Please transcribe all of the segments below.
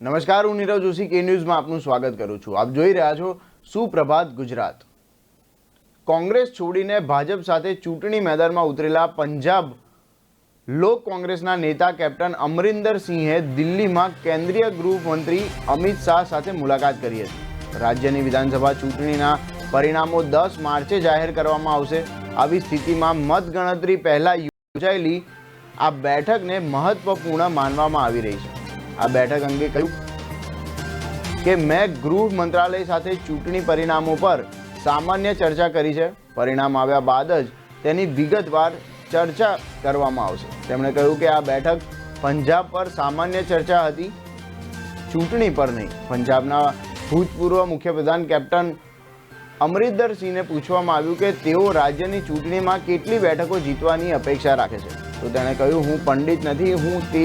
નમસ્કાર, હું નીરવ જોશી કે ન્યૂઝમાં આપનું સ્વાગત કરું છું। આપ જોઈ રહ્યા છો સુપ્રભાત ગુજરાત। કોંગ્રેસ છોડીને ભાજપ સાથે ચૂંટણી મેદાનમાં ઉતરેલા પંજાબ લોક કોંગ્રેસના નેતા કેપ્ટન અમરિન્દર સિંહે દિલ્હીમાં કેન્દ્રીય ગૃહમંત્રી અમિત શાહ સાથે મુલાકાત કરી હતી। રાજ્યની વિધાનસભા ચૂંટણીના પરિણામો 10 માર્ચે જાહેર કરવામાં આવશે। આવી સ્થિતિમાં મતગણતરી પહેલા યોજાયેલી આ બેઠકને મહત્વપૂર્ણ માનવામાં આવી રહી છે। આ બેઠક અંગે કહ્યું કે મેં ગૃહ મંત્રાલય સાથે ચૂંટણી પરિણામો પર સામાન્ય ચર્ચા કરી છે। પરિણામ આવ્યા બાદ જ તેની વિગતવાર ચર્ચા કરવામાં આવશે। તેમણે કહ્યું કે આ બેઠક પંજાબ પર સામાન્ય ચર્ચા હતી, ચૂંટણી પર નહીં। પંજાબના ભૂતપૂર્વ મુખ્યપ્રધાન કેપ્ટન અમરિન્દર સિંહને પૂછવામાં આવ્યું કે તેઓ રાજ્યની ચૂંટણીમાં કેટલી બેઠકો જીતવાની અપેક્ષા રાખે છે, તો તેણે કહ્યું, હું પંડિત નથી, હું તે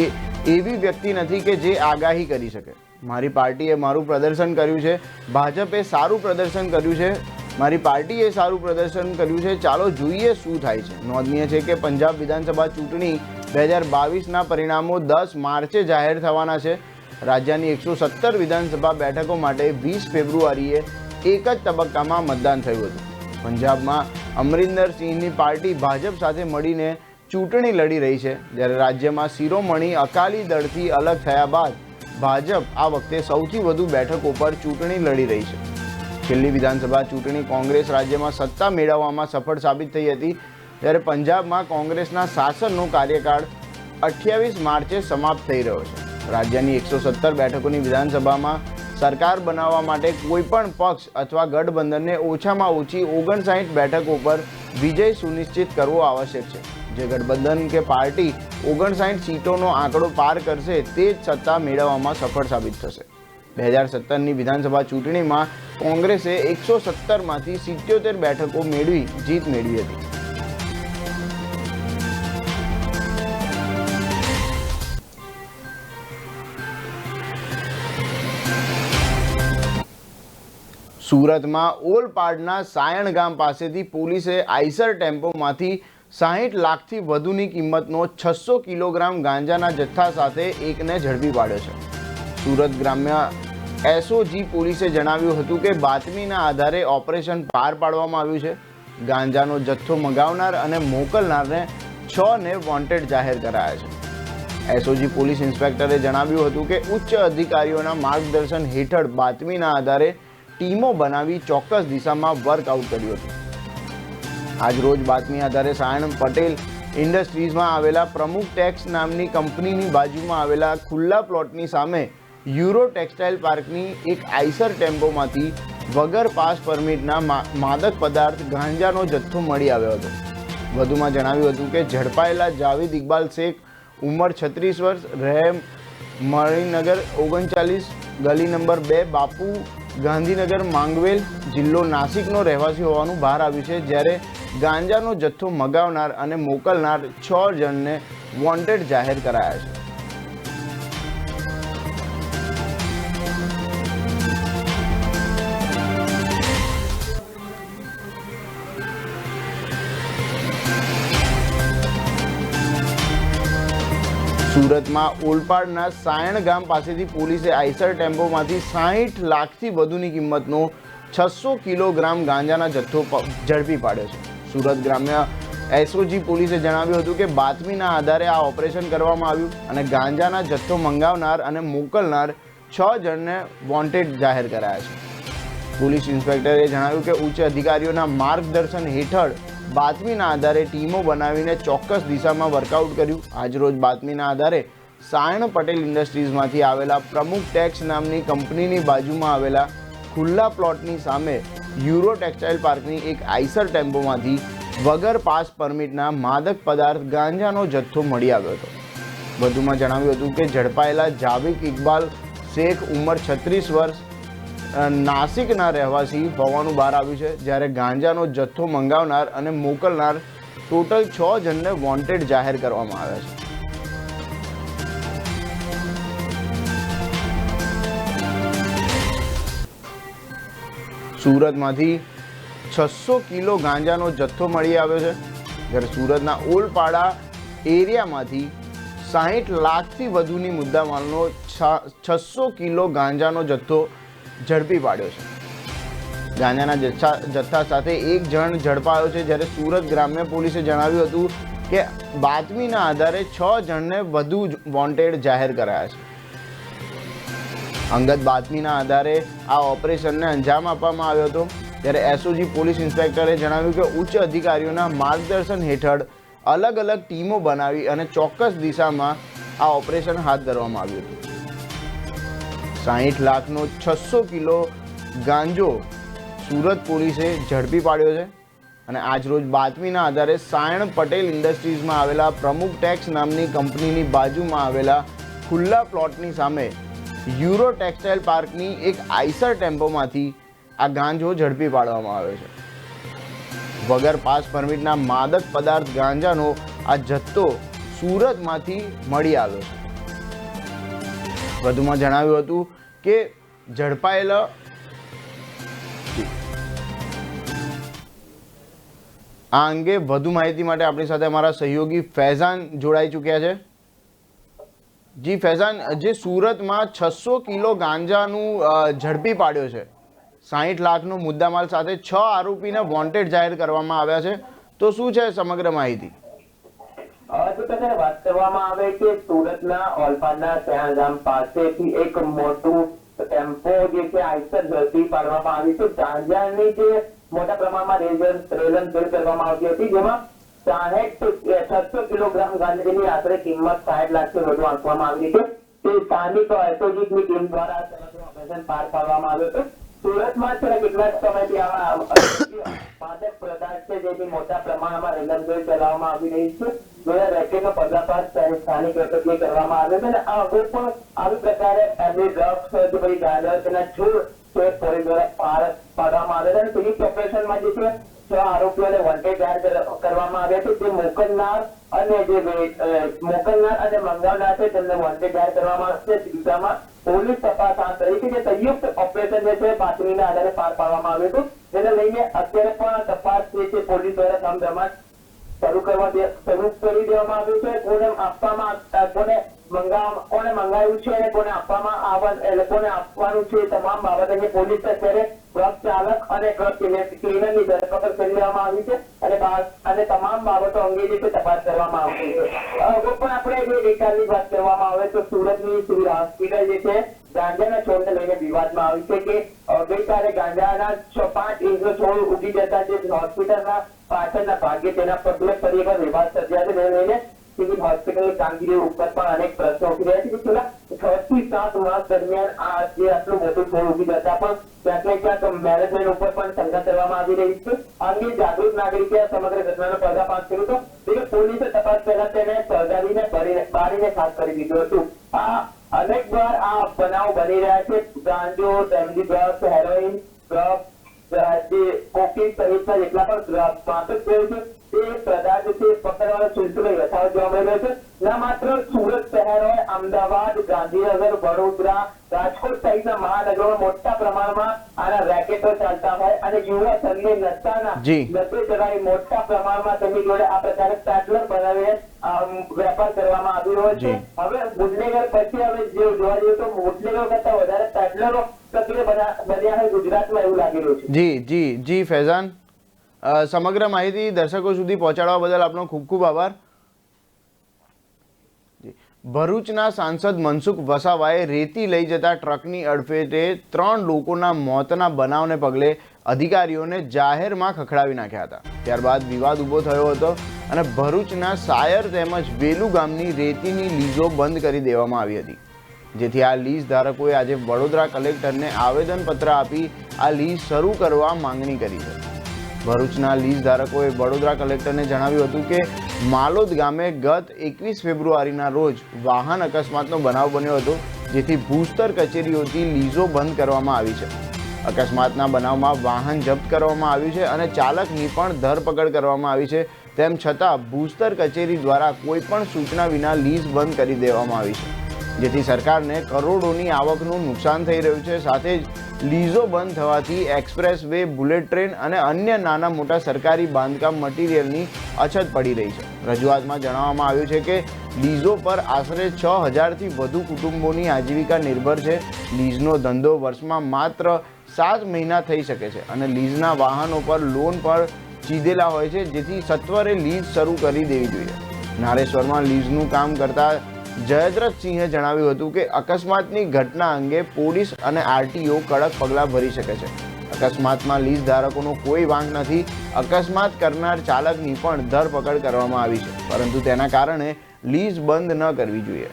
એવી વ્યક્તિ નથી કે જે આગાહી કરી શકે। મારી પાર્ટીએ મારું પ્રદર્શન કર્યું છે, ભાજપે સારું પ્રદર્શન કર્યું છે, મારી પાર્ટીએ સારું પ્રદર્શન કર્યું છે। ચાલો જોઈએ શું થાય છે। નોંધનીય છે કે પંજાબ વિધાનસભા ચૂંટણી 2022ના પરિણામો 10 માર્ચે જાહેર થવાના છે। રાજ્યની 117 વિધાનસભા બેઠકો માટે 20 ફેબ્રુઆરીએ એક જ તબક્કામાં મતદાન થયું હતું। પંજાબમાં અમરિન્દર સિંહની પાર્ટી ભાજપ સાથે મળીને ચૂંટણી લડી રહી છે, જ્યારે રાજ્યમાં શિરોમણી અકાલી દળથી અલગ થયા બાદ ભાજપ આ વખતે સૌથી વધુ બેઠકો પર ચૂંટણી લડી રહી છે। છેલ્લી વિધાનસભા ચૂંટણી કોંગ્રેસ રાજ્યમાં સત્તા મેળવવામાં સફળ સાબિત થઈ હતી, જ્યારે પંજાબમાં કોંગ્રેસના શાસનનો કાર્યકાળ 28 માર્ચે સમાપ્ત થઈ રહ્યો છે। રાજ્યની 117 બેઠકોની વિધાનસભામાં સરકાર બનાવવા માટે કોઈપણ પક્ષ અથવા ગઠબંધનને ઓછામાં ઓછી 59 બેઠકો પર વિજય સુનિશ્ચિત કરવો આવશ્યક છે। જે ગઠબંધન કે પાર્ટી 59 સીટોનો આંકડો પાર કરશે તે જ સત્તા મેળવવામાં સફળ સાબિત થશે। 2017ની વિધાનસભા ચૂંટણીમાં કોંગ્રેસે 117માંથી 77 બેઠકો મેળવી જીત મેળવી હતી। સુરતમાં ઓલપાડના સાયણ ગામ પાસેથી પોલીસે આઈસર ટેમ્પોમાંથી 60 લાખથી વધુની કિંમતનો 600 કિલોગ્રામ ગાંજાના જથ્થા સાથે એકને ઝડપી પાડ્યો છે। સુરત ગ્રામ્ય એસઓજી પોલીસે જણાવ્યું હતું કે બાતમીના આધારે ઓપરેશન પાર પાડવામાં આવ્યું છે। ગાંજાનો જથ્થો મંગાવનાર અને મોકલનારને 6ને વોન્ટેડ જાહેર કરાયા છે। એસઓજી પોલીસ ઇન્સ્પેક્ટરે જણાવ્યું હતું કે ઉચ્ચ અધિકારીઓના માર્ગદર્શન હેઠળ બાતમીના આધારે ટીમો બનાવી ચોક્કસ દિશામાં વર્કઆઉટ કર્યું હતું। આજ રોજ બાતમી આધારે સાયણ પટેલ ઇન્ડસ્ટ્રીઝમાં આવેલા પ્રમુખ ટેક્સ નામની કંપનીની બાજુમાં આવેલા ખુલ્લા પ્લોટની સામે યુરો ટેક્સટાઇલ પાર્કની એક આઈસર ટેમ્પોમાંથી વગર પાસ પરમિટના માદક પદાર્થ ગાંજાનો જથ્થો મળી આવ્યો હતો। વધુમાં જણાવ્યું હતું કે ઝડપાયેલા જાવેદ ઇકબાલ શેખ, ઉંમર 36 વર્ષ, રહે મણિનગર 39, ગલી નંબર 2, બાપુ ગાંધીનગર, માંગવેલ, જિલ્લો નાસિકનો રહેવાસી હોવાનું બહાર આવ્યું છે, જ્યારે ગાંજાનો જથ્થો મગાવનાર અને મોકલનાર 6 જણને વોન્ટેડ જાહેર કરાયા છે। સુરતમાં ઓલપાડના સાયણ ગામ પાસેથી પોલીસે આઈસર ટેમ્પોમાંથી 60 લાખથી વધુની કિંમતનો 600 કિલોગ્રામ ગાંજાના જથ્થો ઝડપી પાડ્યો છે। સુરત ગ્રામ્ય એસઓજી પોલીસે જણાવ્યું હતું કે બાતમીના આધારે આ ઓપરેશન કરવામાં આવ્યું અને ગાંજાના જથ્થો મંગાવનાર અને મોકલનાર 6 જણને વોન્ટેડ જાહેર કરાયા છે। પોલીસ ઇન્સ્પેક્ટરે જણાવ્યું કે ઉચ્ચ અધિકારીઓના માર્ગદર્શન હેઠળ બાતમીના આધારે ટીમો બનાવીને ચોક્કસ દિશામાં વર્કઆઉટ કર્યું। આજરોજ બાતમીના આધારે સાયણ પટેલ ઇન્ડસ્ટ્રીઝમાંથી આવેલા પ્રમુખ ટેક્સ નામની કંપનીની બાજુમાં આવેલા ખુલ્લા પ્લોટની સામે યુરો ટેક્સટાઇલ પાર્કની એક આઈસર ટેમ્પોમાંથી વગર પાસ પરમિટના માદક પદાર્થ ગાંજાનો જથ્થો મળી આવ્યો હતો। વધુમાં જણાવ્યું હતું કે ઝડપાયેલા જાવેદ ઇકબાલ શેખ, ઉંમર 36 વર્ષ, નાસિકના રહેવાસી હોવાનું બહાર આવ્યું છે, જ્યારે ગાંજાનો જથ્થો મંગાવનાર અને મોકલનાર ટોટલ 6 જણને વોન્ટેડ જાહેર કરવામાં આવ્યા છે। સુરતમાંથી 600 કિલો ગાંજાનો જથ્થો મળી આવ્યો છે, જ્યારે સુરતના ઓલપાડા એરિયામાંથી 60 લાખથી વધુની મુદ્દામાલનો 600 કિલો ગાંજાનો જથ્થો ઝડપી પાડ્યો છે. ગાંજાના જથ્થા સાથે એક જણ ઝડપાયો છે, જ્યારે સુરત ગ્રામ્ય પોલીસે જણાવ્યું હતું કે બાતમીના આધારે 6 જણને વધુ વોન્ટેડ જાહેર કરાયા છે. અંગત બાતમીના આધારે આ ઓપરેશનને અંજામ આપવામાં આવ્યો હતો, ત્યારે એસઓજી પોલીસ ઇન્સ્પેક્ટરે જણાવ્યું કે ઉચ્ચ અધિકારીઓના માર્ગદર્શન હેઠળ અલગ અલગ ટીમો બનાવી અને ચોક્કસ દિશામાં આ ઓપરેશન હાથ ધરવામાં આવ્યું હતું. 60 લાખનો 600 કિલો ગાંજો સુરત પોલીસે ઝડપી પાડ્યો છે અને આજરોજ બાતમીના આધારે સાયણ પટેલ ઇન્ડસ્ટ્રીઝમાં આવેલા પ્રમુખ ટેક્સ નામની કંપનીની બાજુમાં આવેલા ખુલ્લા પ્લોટની સામે યુરો ટેક્સટાઇલ પાર્કની એક આઈસર ટેમ્પોમાંથી આ ગાંજો ઝડપી પાડવામાં આવ્યો છે. વગર પાસ પરમિટના માદક પદાર્થ ગાંજાનો આ જથ્થો સુરતમાંથી મળી આવ્યો છે. વધુમાં જણાવ્યું હતું કે ઝડપાયેલા આ અંગે વધુ માહિતી માટે આપણી સાથે અમારા સહયોગી ફૈઝાન જોડાઈ ચૂક્યા છે. જી ફૈઝાન, જે સુરતમાં 600 કિલો ગાંજાનું ઝડપી પાડ્યો છે, 60 લાખનો મુદ્દામાલ સાથે 6 આરોપીને વોન્ટેડ જાહેર કરવામાં આવ્યા છે, તો શું છે સમગ્ર માહિતી? વાત કરવામાં આવે કે સુરતના ઓલપાડના ત્યાં પાસેથી એક મોટું ટેમ્પો જે છે આઈસર ઝડપી પાડવામાં આવી છે. ગાંજાની જે મોટા પ્રમાણમાં રેલન કરવામાં આવતી હતી, જેમાં 600 કિલોગ્રામ ગાંજાની આશરે કિંમત 60 લાખથી વધુ આંકવામાં આવી છે. તે સ્થાનિક એસઓજીની ટીમ દ્વારા ઓપરેશન પાર પાડવામાં આવ્યું હતું. સુરતમાં છેલ્લા કેટલાક સમયથી આવા માદક પદાર્થ છે જેની મોટા પ્રમાણમાં રેલનગોઈ ચલાવવામાં આવી રહી છે. રેકેટનો પર્દાફાશ સ્થાનિક એસઓજી કરવામાં આવ્યો છે અને આ અગાઉ પણ આવી પ્રકારે એમની ડ્રગ્સ કે પછી ગાંજા તેના છોડ છે પોલીસ દ્વારા પાર પાડવામાં આવ્યા છે અને સંયુક્ત ઓપરેશનમાં જે છે 6 આરોપીઓને વોન્ટેડ જાહેર કરવામાં આવ્યા છે. જે મોકલનાર અને મંગાવનાર છે તેમને વોન્ટેડ જાહેર કરવામાં આવશે. દિશામાં પોલીસ તપાસ હાથ ધરી છે. જે સંયુક્ત ઓપરેશન જે છે બાતમીના આધારે પાર પાડવામાં આવ્યું હતું, જેને લઈને અત્યારે પણ તપાસ જે છે પોલીસ દ્વારા ધમધમાટ શરૂ કરી દેવામાં આવ્યું છે. કોને મંગાવ્યું છે અને કોને આપવાનું છે તમામ બાબત અંગે પોલીસ અત્યારે ટ્રક ચાલક અને ટ્રક ક્લીનરની ધરપકડ કરી લેવામાં આવી છે અને તમામ બાબતો અંગે જે છે તપાસ કરવામાં આવશે. હવે પણ આપણે જે ગઈકાલની વાત કરવામાં આવે તો સુરતની સિવિલ હોસ્પિટલ જે છે ગાંજાના છોડને લઈને વિવાદમાં આવી છે કે ગઈકાલે ગાંજાના 5 ઇંચનો છોડ ઉગી જતા જે હોસ્પિટલના પાછળના ભાગે તેના પગલે ફરી એકવાર વિવાદ સર્જાયો છે. તેને લઈને સિવિલ હોસ્પિટલની કામગીરી ઉપર પણ અનેક પ્રશ્નો ઉઠી રહ્યા છે કે છેલ્લા 6 થી 7 માસ દરમિયાન આ જે આટલું મોટું છોડ ઉગી જતા પણ ક્યાંક ને ક્યાંક મેનેજમેન્ટ ઉપર પણ શંકા કરવામાં આવી રહી છે. આ અંગે જાગૃત નાગરિકે સમગ્ર ઘટનાનો પર્દાફાશ કર્યો હતો. પોલીસે તપાસ પહેલા તેને સળગાવીને બારીને ખાસ કરી દીધું હતું. અનેક વાર આ બનાવ બની રહ્યા છે. ગાંજો, તેમની ડ્રગ્સ, હેરોઇન, ડ્રગ્સ, કોકીન સહિતના જેટલા પણ માદક દ્રવ્યો છે તે પદાર્થ છે પકડવાનો સિલસિલો યથાવત જોવા મળી રહ્યો છે. ના માત્ર સુરત શહેર હોય, અમદાવાદ, ગાંધીનગર, વડોદરા, રાજકોટ સહિતના મહાનગરોમાં મોટા પ્રમાણમાં આના રેકેટો ચાલતા હોય અને યુવા સંઘની નશાના નશે ચડાવી મોટા પ્રમાણમાં તેમની જોડે આ પ્રકારે પેડલર બનાવીને વેપાર કરવામાં આવી રહ્યો છે. હવે બુટલેગર પછી હવે જે જોવા જઈએ તો બુટલેગર કરતા વધારે પેડલરો સક્રિય બન્યા હોય ગુજરાતમાં એવું લાગી રહ્યું છે. જી ફૈઝાન, સમગ્ર માહિતી દર્શકો સુધી પહોંચાડવા બદલ આપનો ખૂબ ખૂબ આભાર. ભરૂચના સાંસદ મનસુખ વસાવાએ રેતી લઈ જતા ટ્રકની અડફેટે 3 લોકોના મોતના બનાવને પગલે અધિકારીઓને જાહેરમાં ખખડાવી નાખ્યા હતા. ત્યારબાદ વિવાદ ઊભો થયો હતો અને ભરૂચના સાયર તેમજ વેલુ ગામની રેતીની લીઝો બંધ કરી દેવામાં આવી હતી, જેથી આ લીઝ ધારકોએ આજે વડોદરા કલેક્ટરને આવેદનપત્ર આપી આ લીઝ શરૂ કરવા માંગણી કરી છે. ભરૂચના લીઝ ધારકોએ વડોદરા કલેક્ટરને જણાવ્યું હતું કે માલોદ ગામે ગત 21 ફેબ્રુઆરીના રોજ વાહન અકસ્માતનો બનાવ બન્યો હતો, જેથી ભૂસ્તર કચેરીઓથી લીઝો બંધ કરવામાં આવી છે. અકસ્માતના બનાવમાં વાહન જપ્ત કરવામાં આવ્યું છે અને ચાલકની પણ ધરપકડ કરવામાં આવી છે. તેમ છતાં ભૂસ્તર કચેરી દ્વારા કોઈપણ સૂચના વિના લીઝ બંધ કરી દેવામાં આવી છે, જેથી સરકારને કરોડોની આવકનું નુકસાન થઈ રહ્યું છે. સાથે જ લીઝો બંધ થવાથી એક્સપ્રેસ વે, બુલેટ ટ્રેન અને અન્ય નાના મોટા સરકારી બાંધકામ મટીરિયલની અછત પડી રહી છે. રજૂઆતમાં જણાવવામાં આવ્યું છે કે લીઝો પર આશરે 6,000થી વધુ કુટુંબોની આજીવિકા નિર્ભર છે. લીઝનો ધંધો વર્ષમાં માત્ર 7 મહિના થઈ શકે છે અને લીઝના વાહનો પર લોન પર ચીધેલા હોય છે, જેથી સત્વરે લીઝ શરૂ કરી દેવી જોઈએ. નારેશ્વરમાં લીઝનું કામ કરતા જયદ્રથસિંહે જણાવ્યું હતું કે અકસ્માતની ઘટના અંગે પોલીસ અને આરટીઓ કડક પગલાં ભરી શકે છે. અકસ્માતમાં લીઝ ધારકોનો કોઈ વાંક નથી. અકસ્માત કરનાર ચાલકની પણ ધરપકડ કરવામાં આવી છે, પરંતુ તેના કારણે લીઝ બંધ ન કરવી જોઈએ.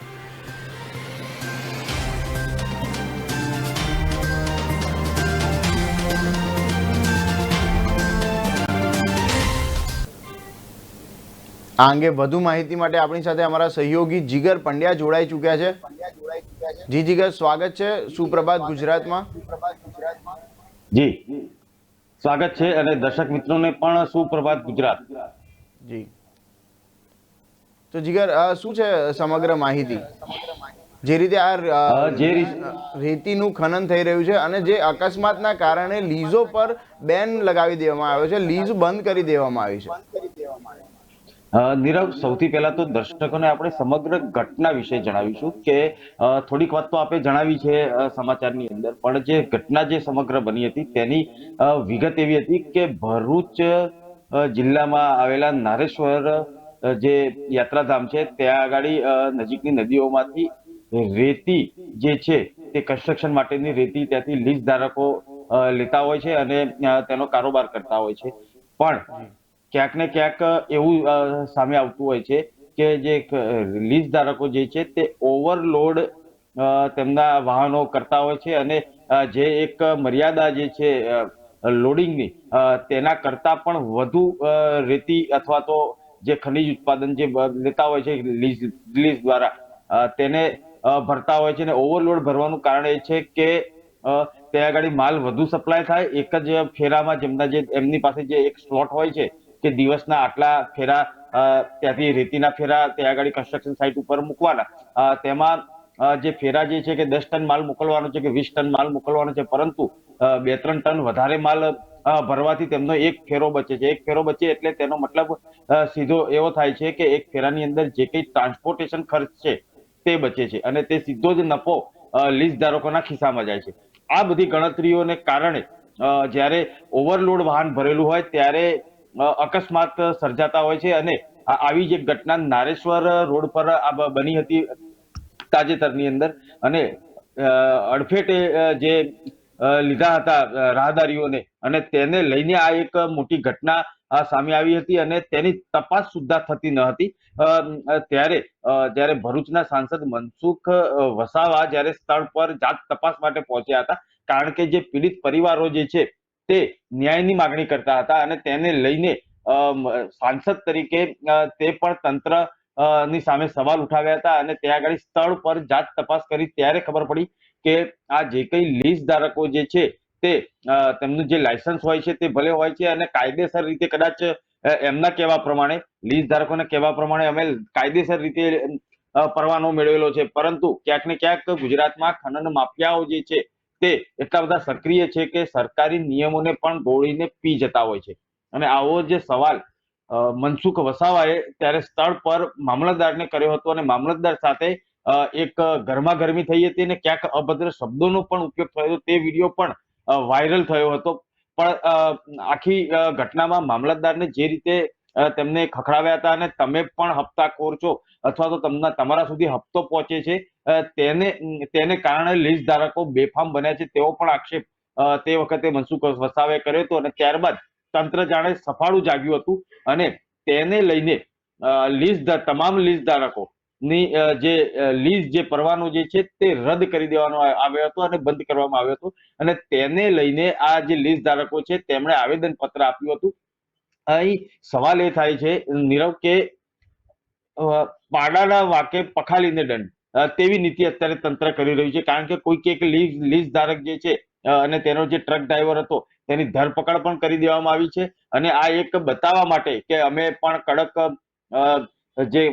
આ અંગે વધુ માહિતી માટે આપણી સાથે અમારા સહયોગી જીગર પંડ્યા જોડાઈ ચૂક્યા છે. જી જીગર, સ્વાગત છે સુપ્રભાત ગુજરાતમાં. જી સ્વાગત છે અને દર્શક મિત્રોને પણ સુપ્રભાત ગુજરાત. જી, તો જીગર શું છે સમગ્ર માહિતી? જે રીતે આ રેતીનું ખનન થઈ રહ્યું છે અને જે અકસ્માતના કારણે લીઝો પર બેન લગાવી દેવામાં આવ્યો છે, લીઝ બંધ કરી દેવામાં આવી છે. નીરવ, સૌથી પહેલા તો દર્શકોને આપણે સમગ્ર ઘટના વિશે જણાવીશું કે થોડીક વાત તો આપણે જણાવી છે સમાચારની અંદર, પણ જે ઘટના જે સમગ્ર બની હતી તેની વિગત એવી હતી કે ભરૂચ જિલ્લામાં આવેલા નારેશ્વર જે યાત્રાધામ છે ત્યાં આગળ નજીકની નદીઓમાંથી રેતી જે છે તે કન્સ્ટ્રક્શન માટેની રેતી ત્યાંથી લીઝ ધારકો લેતા હોય છે અને તેનો કારોબાર કરતા હોય છે. પણ ક્યાંક ને ક્યાંક એવું સામે આવતું હોય છે કે જે લીઝ ધારકો જે છે તે ઓવરલોડ તેમના વાહનો કરતા હોય છે અને જે એક મર્યાદા જે છે લોડિંગની તેના કરતા પણ વધુ રેતી અથવા તો જે ખનિજ ઉત્પાદન જે લેતા હોય છે લીઝ દ્વારા તેને ભરતા હોય છે. અને ઓવરલોડ ભરવાનું કારણ એ છે કે ત્યાં આગળ માલ વધુ સપ્લાય થાય. એક જ ફેરામાં એમની પાસે જે એક સ્લોટ હોય છે કે દિવસના આટલા ફેરા ત્યાંથી રેતીના ફેરા ત્યાં આગળ કન્સ્ટ્રક્શન સાઇટ ઉપર મૂકવાના, તેમાં જે ફેરા જે છે કે 10 ટન માલ મોકલવાનો છે કે 20 ટન માલ મોકલવાનો છે, પરંતુ 2-3 ટન વધારે માલ ભરવાથી તેમનો એક ફેરો બચે છે. એક ફેરો બચે એટલે તેનો મતલબ સીધો એવો થાય છે કે એક ફેરાની અંદર જે કંઈ ટ્રાન્સપોર્ટેશન ખર્ચ છે તે બચે છે અને તે સીધો જ નફો લીઝ ધારકોના ખિસ્સામાં જાય છે. આ બધી ગણતરીઓને કારણે જ્યારે ઓવરલોડ વાહન ભરેલું હોય ત્યારે અકસ્માત સર્જાતા હોય છે અને આવી જ એક ઘટના નારેશ્વર રોડ પર બની હતી તાજેતરની અંદર. અને અડફેટે જે લીધા હતા રાહદારીઓને અને તેને લઈને આ એક મોટી ઘટના સામે આવી હતી અને તેની તપાસ સુદ્ધા થતી ન હતી. જ્યારે ભરૂચના સાંસદ મનસુખ વસાવા જ્યારે સ્થળ પર જાત તપાસ માટે પહોંચ્યા હતા, કારણ કે જે પીડિત પરિવારો જે છે તે ન્યાયની માગણી કરતા હતા અને તેને લઈને સાંસદ તરીકે તે પણ તંત્ર ની સામે સવાલ ઉઠાવ્યા હતા અને ત્યાં આગળ સ્થળ પર જાત તપાસ કરી ત્યારે ખબર પડી કે આ જે કઈ લીઝ ધારકો જે છે તે તેમનું જે લાયસન્સ હોય છે તે ભલે હોય છે અને કાયદેસર રીતે કદાચ એમના કહેવા પ્રમાણે, લીઝ ધારકોના કહેવા પ્રમાણે અમે કાયદેસર રીતે પરવાનો મેળવેલો છે, પરંતુ ક્યાંક ને ક્યાંક ગુજરાતમાં ખનન માફિયાઓ જે છે તે એટલા બધા સક્રિય છે કે સરકારી નિયમોને પણ દોડીને પી જતા હોય છે. અને આવો જે સવાલ મનસુખ વસાવાએ ત્યારે સ્થળ પર મામલતદારને કર્યો હતો અને મામલતદાર સાથે એક ગરમાગરમી થઈ હતી અને ક્યાંક અભદ્ર શબ્દોનો પણ ઉપયોગ થયો હતો. તે વિડીયો પણ વાયરલ થયો હતો. પણ આખી ઘટનામાં મામલતદારને જે રીતે તેમને ખખડાવ્યા હતા અને તમે પણ હપ્તાખોર છો અથવા તો તમારા સુધી હપ્તો પહોંચે છે, તેને કારણે લીઝ ધારકો બેફામ બન્યા છે તેવો પણ આક્ષેપ તે વખતે મનસુખ વસાવાએ કર્યો હતો. અને ત્યારબાદ તંત્ર જાણે સફાળું જાગ્યું હતું અને તેને લઈને તમામ લીઝ ધારકો ની લીઝ જે પરવાનો જે છે તે રદ કરી દેવાનો આવ્યો હતો અને બંધ કરવામાં આવ્યો હતો. અને તેને લઈને આ જે લીઝ ધારકો છે તેમણે આવેદન પત્ર આપ્યું હતું. અહીં સવાલ એ થાય છે નીરવ કે પાડાના વાકે પખાલીને દંડ તેવી નીતિ અત્યારે તંત્ર કરી રહ્યું છે, કારણ કે કોઈક એક લીઝ ધારક જે છે અને તેનો જે ટ્રક ડ્રાઈવર હતો તેની ધરપકડ પણ કરી દેવામાં આવી છે. અને આ એક બતાવવા માટે કે અમે પણ કડક જે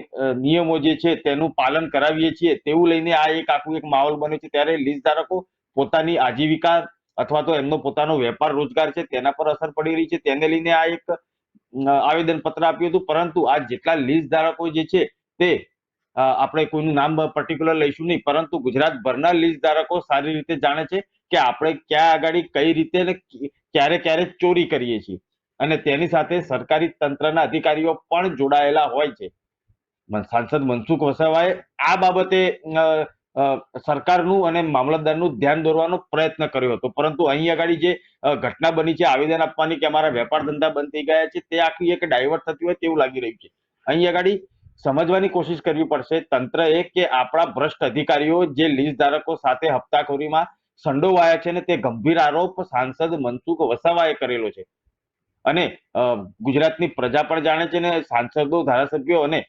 નિયમો જે છે તેનું પાલન કરાવીએ છીએ તેવું લઈને આ એક આખું એક માહોલ બને છે. ત્યારે લીઝ ધારકો પોતાની આજીવિકા અથવા તો એમનો પોતાનો વેપાર રોજગાર છે તેના પર અસર પડી રહી છે, તેને લઈને આ એક આવેદન પત્ર આપ્યું હતું. પરંતુ આ જેટલા લીઝ ધારકો જે છે તે આપણે કોઈનું નામ પર્ટિક્યુલર લઈશું નહીં, પરંતુ ગુજરાતભરના લીઝ ધારકો સારી રીતે જાણે છે કે આપણે ક્યાં આગળ કઈ રીતે અને ક્યારે ક્યારે ચોરી કરીએ છીએ, અને તેની સાથે સરકારી તંત્રના અધિકારીઓ પણ જોડાયેલા હોય છે. સાંસદ મનસુખ વસાવાએ આ બાબતે સરકારનું અને મામલતદારનું ધ્યાન દોરવાનો પ્રયત્ન કર્યો હતો, પરંતુ અહીં આગળ જે ઘટના બની છે આવેદન આપવાની કે અમારા વેપાર ધંધા બંધ થઈ ગયા છે, તે આખી એક ડાયવર્ટ થતી હોય તેવું લાગી રહ્યું છે. અહીં આગળ સમજવાની કોશિશ કરવી પડશે તંત્રએ કે આપણા ભ્રષ્ટ અધિકારીઓ જે લીઝ ધારકો સાથે હપ્તાખોરીમાં સંડોવાયા છે ને તે ગંભીર આરોપ સાંસદ મનસુખ વસાવાએ કરેલો છે. અને ગુજરાતની પ્રજા પણ જાણે છે ને સાંસદો, ધારાસભ્યો અને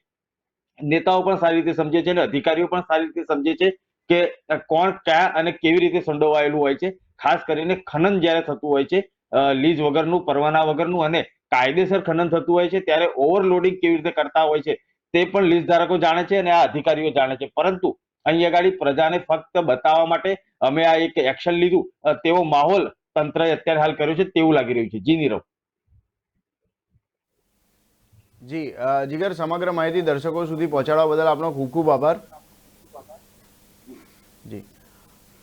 નેતાઓ પણ સારી રીતે સમજે છે અને અધિકારીઓ પણ સારી રીતે સમજે છે કે કોણ ક્યાં અને કેવી રીતે સંડોવાયેલું હોય છે. ખાસ કરીને ખનન જ્યારે થતું હોય છે લીઝ વગરનું, પરવાના વગરનું અને કાયદેસર ખનન થતું હોય છે, ત્યારે ઓવરલોડિંગ કેવી રીતે કરતા હોય છે તે પણ લીઝ ધારકો જાણે છે અને આ અધિકારીઓ જાણે છે. પરંતુ અહીં આગળ પ્રજાને ફક્ત બતાવવા માટે અમે આ એક એક્શન લીધું તેવો માહોલ તંત્રએ અત્યારે હાલ કર્યો છે તેવું લાગી રહ્યું છે. જી નીરવ. જી જીગર, સમગ્ર માહિતી દર્શકો સુધી પહોંચાડવા બદલ આપનો ખૂબ ખૂબ આભાર. જી,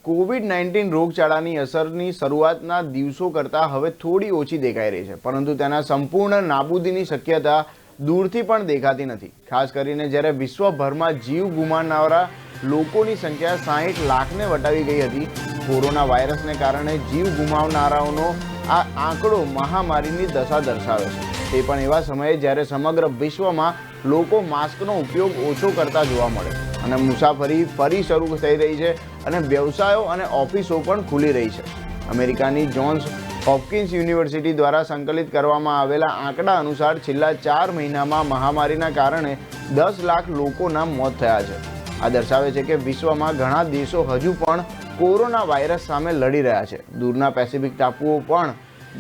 કોવિડ-19 રોગચાળાની અસરની શરૂઆતના દિવસો કરતાં હવે થોડી ઓછી દેખાઈ રહી છે, પરંતુ તેના સંપૂર્ણ નાબૂદીની શક્યતા દૂરથી પણ દેખાતી નથી. ખાસ કરીને જ્યારે વિશ્વભરમાં જીવ ગુમાવનારા લોકોની સંખ્યા 60 લાખને વટાવી ગઈ હતી. કોરોના વાયરસને કારણે જીવ ગુમાવનારાઓનો આ આંકડો મહામારીની દશા દર્શાવે છે. તે પણ એવા સમયે જ્યારે સમગ્ર વિશ્વમાં લોકો માસ્કનો ઉપયોગ ઓછો કરતા જોવા મળે અને મુસાફરી ફરી શરૂ થઈ રહી છે અને વ્યવસાયો અને ઓફિસો પણ ખુલી રહી છે. અમેરિકાની જોન્સ હોપકિન્સ યુનિવર્સિટી દ્વારા સંકલિત કરવામાં આવેલા આંકડા અનુસાર છેલ્લા 4 મહિનામાં મહામારીના કારણે 10 લાખ લોકોના મોત થયા છે. આ દર્શાવે છે કે વિશ્વમાં ઘણા દેશો હજુ પણ કોરોના વાયરસ સામે લડી રહ્યા છે. દૂરના પેસિફિક ટાપુઓ પણ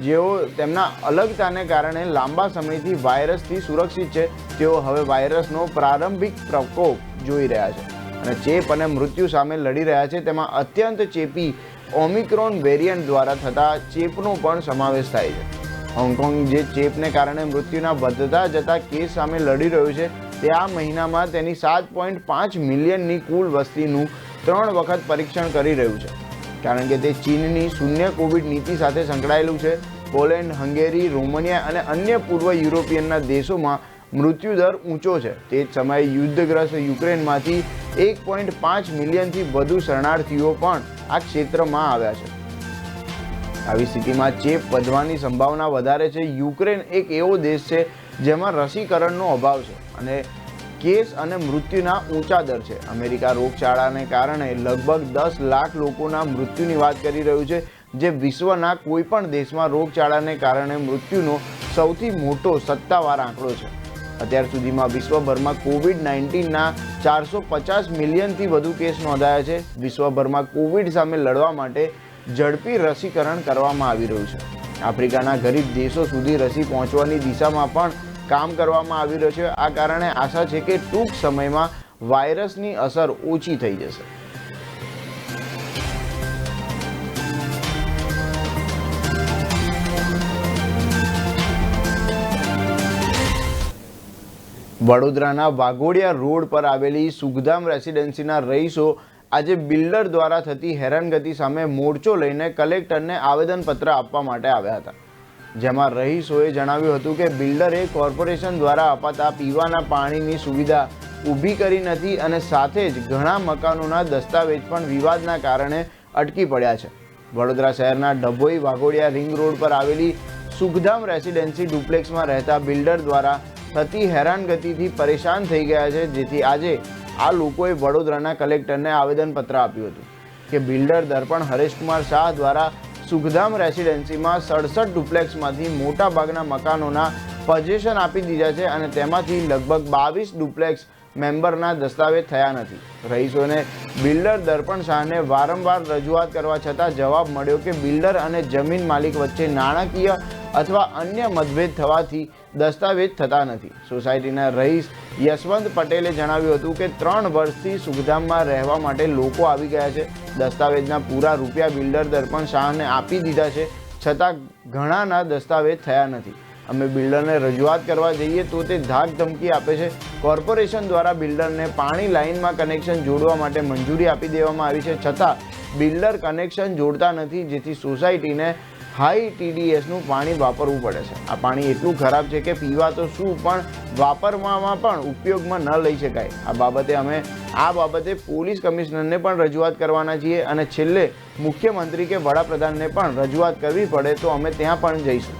જેઓ તેમના અલગતાને કારણે લાંબા સમયથી વાયરસથી સુરક્ષિત છે, તેઓ હવે વાયરસનો પ્રારંભિક પ્રકોપ જોઈ રહ્યા છે અને ચેપ અને મૃત્યુ સામે લડી રહ્યા છે. તેમાં અત્યંત ચેપી ઓમિક્રોન વેરિયન્ટ દ્વારા થતા ચેપનો પણ સમાવેશ થાય છે. હોંગકોંગ જે ચેપને કારણે મૃત્યુના વધતા જતા કેસ સામે લડી રહ્યું છે, તે આ મહિનામાં તેની 7.5 મિલિયનની કુલ વસ્તીનું 3 વખત પરીક્ષણ કરી રહ્યું છે, કારણ કે તે ચીનની શૂન્ય કોવિડ નીતિ સાથે સંકળાયેલું છે. પોલેન્ડ, હંગેરી, રોમાનિયા અને અન્ય પૂર્વ યુરોપિયનના દેશોમાં મૃત્યુદર ઊંચો છે. તે જ સમયે યુદ્ધગ્રસ્ત યુક્રેનમાંથી 1.5 મિલિયનથી વધુ શરણાર્થીઓ પણ આ ક્ષેત્રમાં આવ્યા છે. આવી સ્થિતિમાં ચેપ વધવાની સંભાવના વધારે છે. યુક્રેન એક એવો દેશ છે જેમાં રસીકરણનો અભાવ છે અને કેસ અને મૃત્યુના ઊંચા દર છે. અમેરિકા રોગચાળાને કારણે લગભગ 10 લાખ લોકોના મૃત્યુની વાત કરી રહ્યું છે, જે વિશ્વના કોઈ પણ દેશમાં રોગચાળાને કારણે મૃત્યુનો સૌથી મોટો સત્તાવાર આંકડો છે. અત્યાર સુધીમાં વિશ્વભરમાં કોવિડ-19ના 450 મિલિયનથી વધુ કેસ નોંધાયા છે. વિશ્વભરમાં કોવિડ સામે લડવા માટે ઝડપી રસીકરણ કરવામાં આવી રહ્યું છે. આફ્રિકાના ગરીબ દેશો સુધી રસી પહોંચવાની દિશામાં પણ કામ કરવામાં આવી રહ્યું છે. આ કારણે આશા છે કે ટૂંક સમયમાં વાયરસની અસર ઓછી થઈ જશે. વડોદરાના વાઘોડિયા રોડ પર આવેલી સુખધામ રેસિડેન્સીના રહીશો આજે બિલ્ડર દ્વારા થતી હેરાનગતિ સામે મોરચો લઈને કલેક્ટરને આવેદનપત્ર આપવા માટે આવ્યા હતા, જેમાં રહીશોએ જણાવ્યું હતું કે બિલ્ડરે કોર્પોરેશન દ્વારા અપાતા પીવાના પાણીની સુવિધા ઊભી કરી નથી અને સાથે જ ઘણા મકાનોના દસ્તાવેજ પણ વિવાદના કારણે અટકી પડ્યા છે. વડોદરા શહેરના ડભોઈ વાઘોડિયા રિંગ રોડ પર આવેલી સુખધામ રેસિડેન્સી ડુપ્લેક્સમાં રહેતા બિલ્ડર દ્વારા થતી હેરાનગતિથી પરેશાન થઈ ગયા છે, જેથી આજે આ લોકોએ વડોદરાના કલેક્ટરને આવેદનપત્ર આપ્યું હતું કે બિલ્ડર દર્પણ હરેશકુમાર શાહ દ્વારા સુખધામ રેસિડેન્સીમાં 67 ડુપ્લેક્સમાંથી મોટાભાગના મકાનોના પોઝેશન આપી દીધા છે અને તેમાંથી લગભગ 22 ડુપ્લેક્સ મેમ્બરના દસ્તાવેજ થયા નથી. રહીશોને બિલ્ડર દર્પણ શાહને વારંવાર રજૂઆત કરવા છતાં જવાબ મળ્યો કે બિલ્ડર અને જમીન માલિક વચ્ચે નાણાકીય અથવા અન્ય મતભેદ થવાથી દસ્તાવેજ થતા નથી. સોસાયટીના રહીશ યશવંત પટેલે જણાવ્યું હતું કે 3 વર્ષથી સુખધામમાં રહેવા માટે લોકો આવી ગયા છે. દસ્તાવેજના પૂરા રૂપિયા બિલ્ડર દર્પણ શાહને આપી દીધા છે, છતાં ઘણાના દસ્તાવેજ થયા નથી. અમે બિલ્ડરને રજૂઆત કરવા જઈએ તો તે ધાક ધમકી આપે છે. કોર્પોરેશન દ્વારા બિલ્ડરને પાણી લાઇનમાં કનેક્શન જોડવા માટે મંજૂરી આપી દેવામાં આવી છે, છતાં બિલ્ડર કનેક્શન જોડતા નથી, જેથી સોસાયટીને હાઈ TDSનું પાણી વાપરવું પડે છે. આ પાણી એટલું ખરાબ છે કે પીવા તો શું પણ વાપરવામાં પણ ઉપયોગમાં ન લઈ શકાય. આ બાબતે પોલીસ કમિશનરને પણ રજૂઆત કરવાના છીએ અને છેલ્લે મુખ્યમંત્રી કે વડાપ્રધાનને પણ રજૂઆત કરવી પડે તો અમે ત્યાં પણ જઈશું.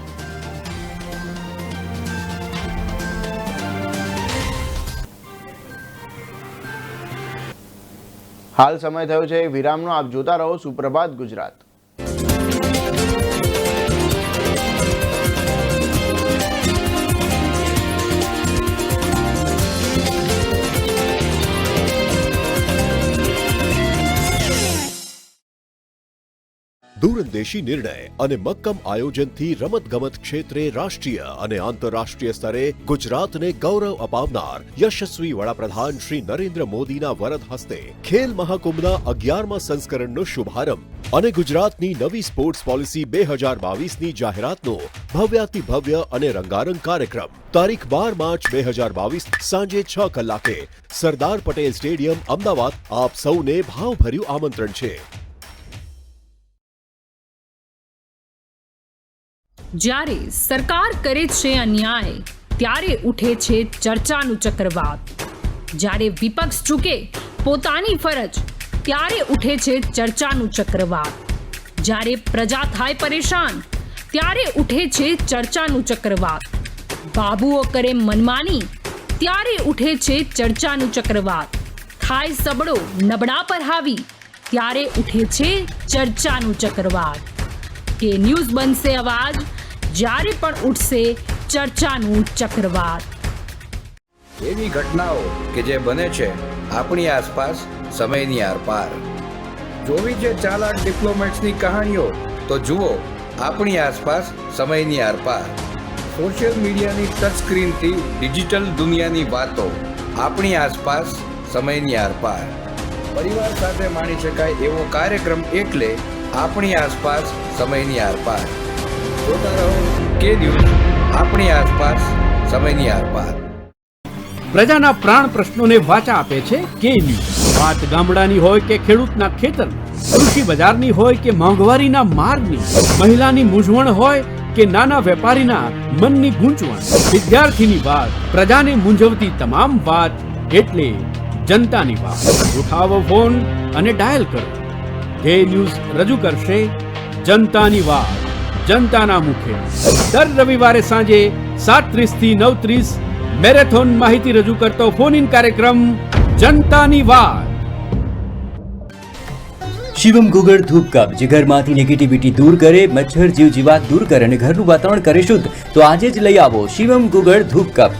હાલ સમય થયો છે વિરામનો. આપ જોતા રહો સુપ્રભાત ગુજરાત. દૂરંદેશી નિર્ણય અને મક્કમ આયોજનથી રમતગમત ક્ષેત્રે રાષ્ટ્રીય અને આંતરરાષ્ટ્રીય સ્તરે ગુજરાતને ગૌરવ અપાવનાર યશસ્વી વડાપ્રધાન શ્રી નરેન્દ્ર મોદીના વરદ હસ્તે ખેલ મહાકુંભના 11મા સંસ્કરણનો શુભારંભ અને ગુજરાતની નવી સ્પોર્ટ્સ પોલિસી 2022ની જાહેરાતનો ભવ્યાતિ ભવ્ય અને રંગારંગ કાર્યક્રમ તારીખ 12 માર્ચ 2022 સાંજે 6 કલાકે સરદાર પટેલ સ્ટેડિયમ અમદાવાદ. આપ સૌને ભાવભર્યું આમંત્રણ છે. જ્યારે સરકાર કરે છે અન્યાય, ત્યારે ઉઠે છે ચર્ચાનું ચક્રવાત. જ્યારે વિપક્ષ ચૂકે પોતાની ફરજ, ત્યારે ઉઠે છે ચર્ચાનું ચક્રવાત. જ્યારે પ્રજા થાય પરેશાન, ત્યારે ઉઠે છે ચર્ચાનું ચક્રવાત. બાબુઓ કરે મનમાની, ત્યારે ઉઠે છે ચર્ચાનું ચક્રવાત. થાય સબળો નબળા પર હાવી, ત્યારે ઉઠે છે ચર્ચાનું ચક્રવાત. કે ન્યૂઝ બનશે અવાજ, જ્યારે પણ ઉઠશે ચર્ચાનું ચક્રવાત. એવી ઘટનાઓ કે જે બને છે આપણી આસપાસ સમયની આરપાર. જોવી છે ચાલાક ડિપ્લોમેટ્સની કહાણીઓ, તો જુઓ આપણી આસપાસ સમયની આરપાર. સોશિયલ મીડિયાની ટચ સ્ક્રીનથી ડિજિટલ દુનિયાની વાતો, આપણી આસપાસ સમયની આરપાર. પરિવાર સાથે માણી શકાય એવો કાર્યક્રમ એટલે આપણી આસપાસ સમયની આરપાર. જોતા રહો કે ન્યૂઝ, આપણી આસપાસ સમયની આરપાર. પ્રજાના પ્રાણ પ્રશ્નોને વાચા આપે છે કે ન્યૂઝ. વાત ગામડાની હોય કે ખેડૂતના ખેતરની, કૃષિ બજારની હોય કે મોંઘવારીના માર્ગની, મહિલાની મૂંઝવણ હોય કે નાના વેપારીના મનની ગૂંચવણ, વિદ્યાર્થીની વાત, પ્રજાને મૂંઝવતી તમામ વાત એટલે જનતાની વાત. ઉઠાવો ફોન અને ડાયલ કરો. જે ન્યૂઝ રજૂ કરશે જનતાની વાત, જનતાના મુખે. દર રવિવારે સાંજે 7:30 થી 9:30 મેરેથોન માહિતી રજૂ કરતો ફોન ઇન કાર્યક્રમ જનતાની વાત. શિવમ ગુગળ ધૂપ કપ જે ઘરમાંથી નેગેટિવિટી દૂર કરે, મચ્છર જીવ જીવાત દૂર કરે અને ઘરનું વાતાવરણ કરે શુદ્ધ. તો આજે જ લઈ આવો શિવમ ગુગળ ધૂપ કપ.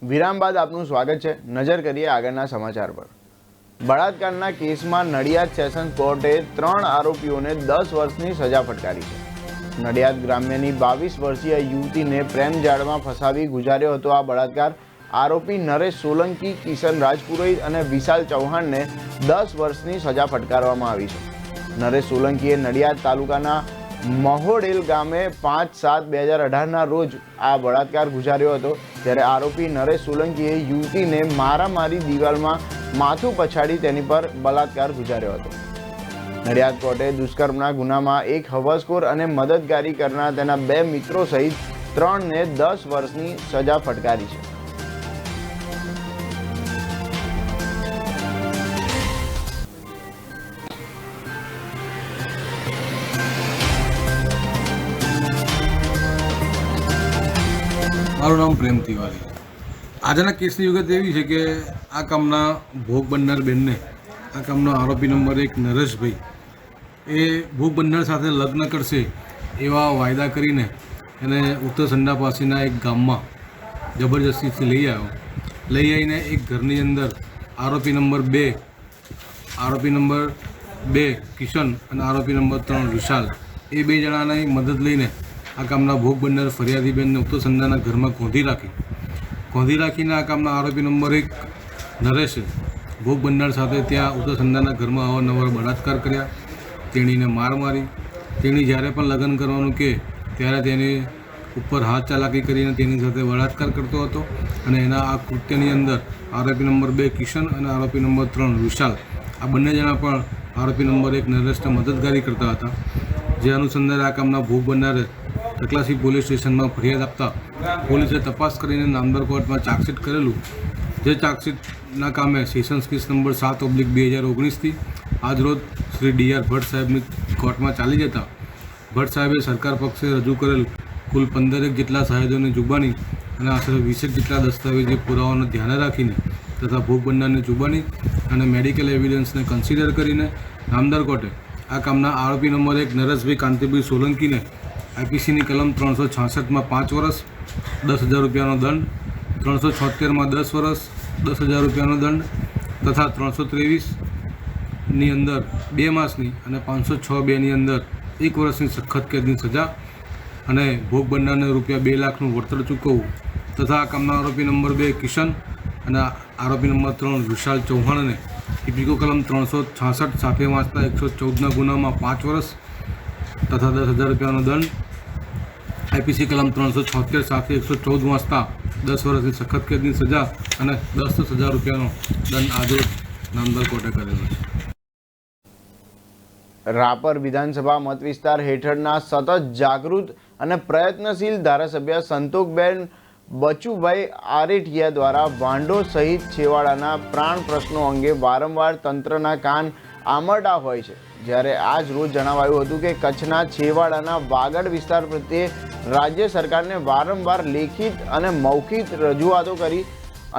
વિરામ બાદ આપનું સ્વાગત છે. નજર કરીએ આગળના સમાચાર પર. બળાત્કારના કેસમાં નડિયાદ સેશન્સ કોર્ટે 3 આરોપીઓને 10 વર્ષની સજા ફટકારી છે. નડિયાદ ગ્રામ્યની 22 વર્ષીય યુવતીને પ્રેમ જાળમાં ફસાવી ગુજાર્યો હતો આ બળાત્કાર. આરોપી નરેશ સોલંકી, કિશન રાજપુરોહિત અને વિશાલ ચૌહાણને 10 વર્ષની સજા ફટકારવામાં આવી છે. નરેશ સોલંકીએ નડિયાદ તાલુકાના મહોડેલ ગામે 5/7/2018ના રોજ આ બળાત્કાર ગુજાર્યો હતો. ત્યારે આરોપી નરેશ સોલંકીએ યુવતીને મારામારી દિવાલમાં માથું પછાડી તેની પર બળાત્કાર ગુજાર્યો હતો. નડિયાદ કોર્ટે દુષ્કર્મના ગુનામાં એક હવસખોર અને મદદગારી કરનાર તેના 2 મિત્રો સહિત 3ને 10 વર્ષની સજા ફટકારી છે. મારું નામ પ્રેમ તિવારી. આજના કેસની વિગત એવી છે કે આ કામના ભોગ બનનાર બેનને આ કામનો આરોપી નંબર 1 નરેશભાઈ એ ભોગ બનનાર સાથે લગ્ન કરશે એવા વાયદા કરીને એને ઉત્તર સંડા પાસેના એક ગામમાં જબરજસ્તીથી લઈ આવીને એક ઘરની અંદર આરોપી નંબર 2 કિશન અને આરોપી નંબર 3 વિશાલ એ 2 જણાની મદદ લઈને આ કામના ભોગ બનનાર ફરિયાદીબેનને ઉત્તર સંડાના ઘરમાં ગોંધી રાખીને આ કામના આરોપી નંબર 1 નરેશે ભોગ બનનાર સાથે ત્યાં ઉત્તર સંડાના ઘરમાં અવારનવાર બળાત્કાર કર્યા, તેણીને માર મારી. તેણી જ્યારે પણ લગ્ન કરવાનું કહે ત્યારે તેની ઉપર હાથ ચાલાકી કરીને તેની સાથે બળાત્કાર કરતો હતો અને એના આ કૃત્યની અંદર આરોપી નંબર 2 કિશન અને આરોપી નંબર 3 વિશાલ આ બંને જણા પણ આરોપી નંબર 1 નરેશને મદદગારી કરતા હતા. જે અનુસંધાને આ કામના ભોગ બનનારે તકલાસી પોલીસ સ્ટેશનમાં ફરિયાદ આપતા પોલીસે તપાસ કરીને નામદાર કોર્ટમાં ચાર્જશીટ કરેલું. જે ચાર્જશીટના કામે સેશન્સ કેસ નંબર 7/2019થી આજરોજ શ્રી DR ભટ્ટ સાહેબની કોર્ટમાં ચાલી જતા ભટ્ટ સાહેબે સરકાર પક્ષે રજૂ કરેલ કુલ 15 જેટલા સાહેદોની જુબાની અને આશરે 20 જેટલા દસ્તાવેજી પુરાવાઓને ધ્યાને રાખીને તથા ભોગ બનનારની જુબાની અને મેડિકલ એવિડન્સને કન્સિડર કરીને નામદાર કોર્ટે આ કામના આરોપી નંબર 1 નરેશભાઈ કાંતિભાઈ સોલંકીને IPCની કલમ 366માં 5 વર્ષ 10,000 રૂપિયાનો દંડ, 376માં 10 વર્ષ 10,000 રૂપિયાનો દંડ તથા 323ની અંદર 2 માસની અને 506(2)ની અંદર 1 વર્ષની સખત કેદની સજા અને ભોગ બનનારને રૂપિયા 2 લાખનું વળતર ચૂકવવું તથા આ કામના આરોપી નંબર 2 કિશન અને આરોપી નંબર 3 વિશાલ ચૌહાણને ઇપિકો કલમ 366 સાફે વાંચતા 114ના ગુનામાં 5 વર્ષ તથા 10,000 રૂપિયાનો દંડ, IPC કલમ 376 સાથે 114 વાંચતા 10 વર્ષની સખત કેદની સજા અને 10,000 રૂપિયાનો દંડ આજે નામદાર કોર્ટે કરેલો છે. રાપર વિધાનસભા મત વિસ્તાર હેઠળના સતત જાગૃત અને પ્રયત્નશીલ ધારાસભ્ય સંતોકબેન બચુભાઈ આરેઠિયા દ્વારા વાંઢો સહિત છેવાડાના પ્રાણ પ્રશ્નો અંગે વારંવાર તંત્રના કાન આમરડા હોય છે. જ્યારે આજ રોજ જણાવાયું હતું કે કચ્છના છેવાડાના વાગડ વિસ્તાર પ્રત્યે રાજ્ય સરકારને વારંવાર લેખિત અને મૌખિક રજૂઆતો કરી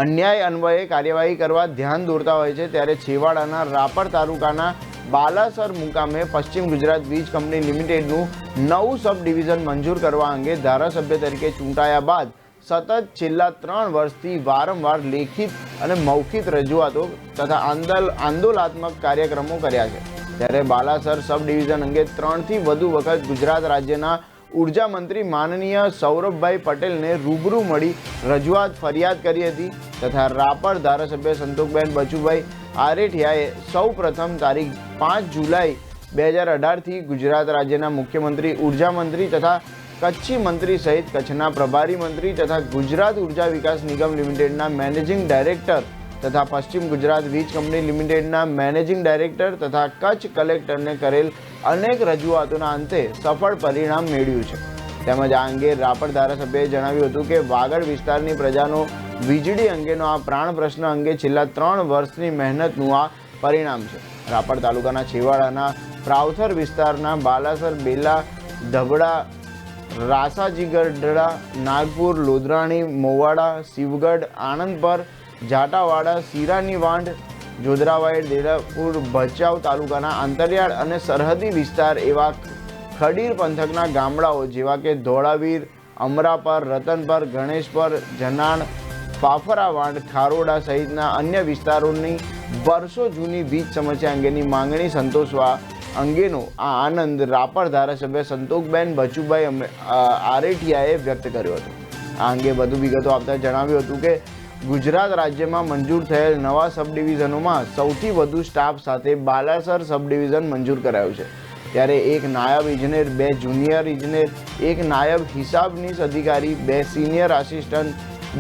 અન્યાય અન્વયે કાર્યવાહી કરવા ધ્યાન દોરતા હોય છે. ત્યારે છેવાડાના રાપર તાલુકાના બાલાસર મુકામે પશ્ચિમ ગુજરાત વીજ કંપની લિમિટેડનું નવું સબ ડિવિઝન મંજૂર કરવા અંગે ધારાસભ્ય તરીકે ચૂંટાયા બાદ સતત છેલ્લા 3 વર્ષથી વારંવાર લેખિત અને મૌખિક રજૂઆતો તથા આંદોલનાત્મક કાર્યક્રમો કર્યા છે. ત્યારે બાલાસર સબ ડિવિઝન અંગે 3થી વધુ વખત ગુજરાત રાજ્યના ઉર્જા મંત્રી માનનીય સૌરભભાઈ પટેલને રૂબરૂ મળી રજૂઆત ફરિયાદ કરી હતી તથા રાપર ધારાસભ્ય સંતોકબેન બચુભાઈ આરેઠિયાએ સૌ પ્રથમ તારીખ 5 જુલાઈ 2018થી ગુજરાત રાજ્યના મુખ્યમંત્રી ઉર્જા મંત્રી તથા કચ્છી મંત્રી સહિત કચ્છના પ્રભારી મંત્રી તથા ગુજરાત ઉર્જા વિકાસ નિગમ લિમિટેડના મેનેજિંગ ડાયરેક્ટર તથા પશ્ચિમ ગુજરાત વીજ કંપની લિમિટેડના મેનેજિંગ ડાયરેક્ટર તથા કચ્છ કલેક્ટરને કરેલ અનેક રજૂઆતોના અંતે સફળ પરિણામ મેળવ્યું છે. તેમજ આ અંગે રાપર ધારાસભ્યએ જણાવ્યું હતું કે વાગડ વિસ્તારની પ્રજાનો વીજળી અંગેનો આ પ્રાણ પ્રશ્ન અંગે છેલ્લા 3 વર્ષની મહેનતનું આ પરિણામ છે. રાપર તાલુકાના છેવાડાના પ્રાવથર વિસ્તારના બાલાસર, બેલા, ધબડા, રાસાજીગઢડા, નાગપુર, લોધરાણી, મોવાડા, શિવગઢ, આણંદપર, જાટાવાડા, સિરાની વાંઢ, જોધરાવાડ, દેરાપુર, ભચાઉ તાલુકાના અંતરિયાળ અને સરહદી વિસ્તાર એવા ખડીર પંથકના ગામડાઓ જેવા કે ધોળાવીર, અમરાપર, રતનપર, ગણેશપર, જનાણ, ફાફરાવાંઢ, ખારોડા સહિતના અન્ય વિસ્તારોની વર્ષો જૂની વીજ સમસ્યા અંગેની માંગણી સંતોષવા અંગેનો આ આનંદ રાપર ધારાસભ્ય સંતોકબેન બચુભાઈ આરેઠિયાએ વ્યક્ત કર્યો હતો. આ અંગે વધુ વિગતો આપતા જણાવ્યું હતું કે ગુજરાત રાજ્યમાં મંજૂર થયેલ નવા સબ ડિવિઝનોમાં સૌથી વધુ સ્ટાફ સાથે બાલાસર સબ ડિવિઝન મંજૂર કરાયું છે. ત્યારે 1 નાયબ ઇજનેર, 2 જુનિયર ઇજનેર, 1 નાયબ હિસાબનીસ અધિકારી, 2 senior assistant,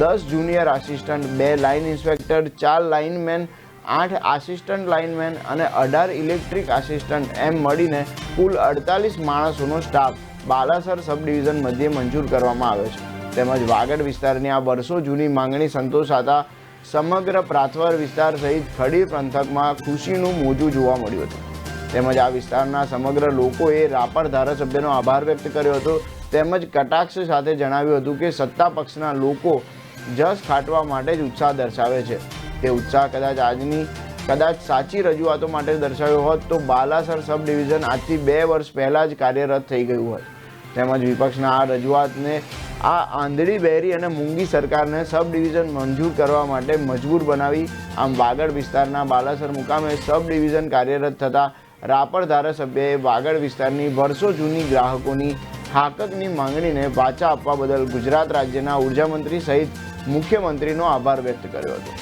10 junior assistant, 2 line inspector, 4 lineman, 8 assistant lineman અને 18 ઇલેક્ટ્રિક આસિસ્ટન્ટ એમ મળીને કુલ 48 માણસોનો સ્ટાફ બાલાસર સબ ડિવિઝન મધ્યે મંજૂર કરવામાં આવ્યો છે. તેમજ વાગડ વિસ્તારની આ વર્ષો જૂની માંગણી સંતોષાતા સમગ્ર પ્રાથવર વિસ્તાર સહિત ખડીર પંથકમાં ખુશીનું મોજું જોવા મળ્યું હતું. તેમજ આ વિસ્તારના સમગ્ર લોકોએ રાપર ધારાસભ્યનો આભાર વ્યક્ત કર્યો હતો. તેમજ કટાક્ષ સાથે જણાવ્યું હતું કે સત્તા પક્ષના લોકો જસ ખાટવા માટે જ ઉત્સાહ દર્શાવે છે. તે ઉત્સાહ કદાચ સાચી રજૂઆતો માટે દર્શાવ્યો હોત તો બાલાસર સબ ડિવિઝન આજથી 2 વર્ષ પહેલાં જ કાર્યરત થઈ ગયું હોત. તેમજ વિપક્ષના આ રજૂઆતને આ આંધળી બહેરી અને મૂંગી સરકારને સબ ડિવિઝન મંજૂર કરવા માટે મજબૂર બનાવી. આમ વાગડ વિસ્તારના બાલાસર મુકામે સબ ડિવિઝન કાર્યરત થતાં રાપર ધારાસભ્યએ વાગડ વિસ્તારની વર્ષો જૂની ગ્રાહકોની હાકકની માંગણીને વાચા આપવા બદલ ગુજરાત રાજ્યના ઉર્જા મંત્રી સહિત મુખ્યમંત્રીનો આભાર વ્યક્ત કર્યો હતો.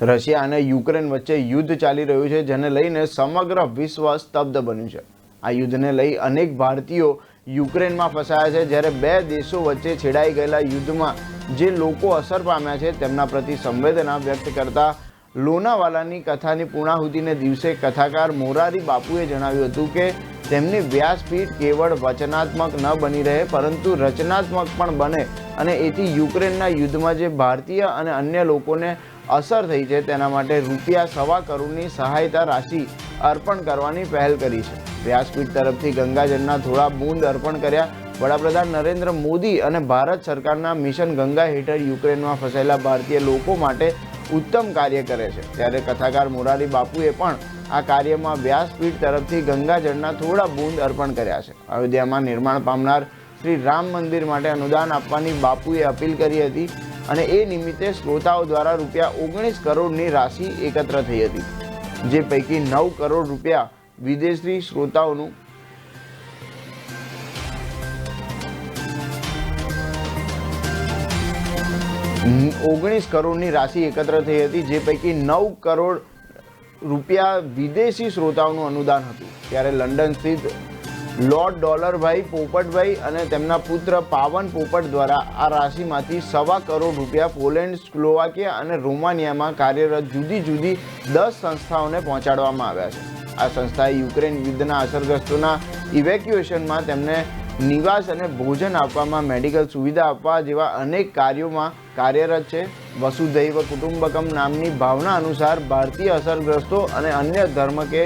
રશિયા અને યુક્રેન વચ્ચે યુદ્ધ ચાલી રહ્યું છે, જેને લઈને સમગ્ર વિશ્વ સ્તબ્ધ બન્યું છે. આ યુદ્ધને લઈ અનેક ભારતીયો યુક્રેનમાં ફસાયા છે, જ્યારે 2 દેશો વચ્ચે છેડાઈ ગયેલા યુદ્ધમાં જે લોકો અસર પામ્યા છે તેમના પ્રતિ સંવેદના વ્યક્ત કરતા લોનાવાલાની કથાની પૂર્ણાહુતિને દિવસે કથાકાર મોરારી બાપુએ જણાવ્યું હતું કે તેમની વ્યાસપીઠ કેવળ વચનાત્મક ન બની રહે પરંતુ રચનાત્મક પણ બને અને એથી યુક્રેનના યુદ્ધમાં જે ભારતીય અને અન્ય લોકોને અસર થઈ છે તેના માટે ₹1.25 કરોડની સહાયતા રાશિ અર્પણ કરવાની પહેલ કરી છે. વ્યાસપીઠ તરફથી ગંગાજળના થોડા બૂંદ અર્પણ કર્યા. વડાપ્રધાન નરેન્દ્ર મોદી અને ભારત સરકારના મિશન ગંગા હેઠળ યુક્રેનમાં ફસાયેલા ભારતીય લોકો માટે ઉત્તમ કાર્ય કરે છે. ત્યારે કથાકાર મોરારી બાપુએ પણ આ કાર્યમાં વ્યાસપીઠ તરફથી ગંગાજળના થોડા બૂંદ અર્પણ કર્યા છે. અયોધ્યામાં નિર્માણ પામનાર શ્રી રામ મંદિર માટે અનુદાન આપવાની બાપુએ અપીલ કરી હતી અને એ નિમિત્તે શ્રોતાઓ દ્વારા ₹19 કરોડની રાશિ એકત્ર થઈ હતી, જે પૈકી 9 કરોડ રૂપિયા વિદેશી શ્રોતાઓનું 19 કરોડની રાશિ એકત્ર થઈ હતી, જે પૈકી 9 કરોડ રૂપિયા વિદેશી શ્રોતાઓનું અનુદાન હતું. ત્યારે લંડન સ્થિત લોર્ડ ડોલરભાઈ પોપટભાઈ અને તેમના પુત્ર પાવન પોપટ દ્વારા આ રાશિમાંથી ₹1.25 કરોડ રૂપિયા પોલેન્ડ, સ્લોવાકિયા અને રોમાનિયામાં કાર્યરત જુદી જુદી 10 સંસ્થાઓને પહોંચાડવામાં આવ્યા છે. આ સંસ્થાએ યુક્રેન યુદ્ધના અસરગ્રસ્તોના ઇવેક્યુએશનમાં તેમને નિવાસ અને ભોજન આપવામાં, મેડિકલ સુવિધા આપવા જેવા અનેક કાર્યોમાં કાર્યરત છે. વસુધૈવ કુટુંબકમ નામની ભાવના અનુસાર ભારતીય અસરગ્રસ્તો અને અન્ય ધર્મ કે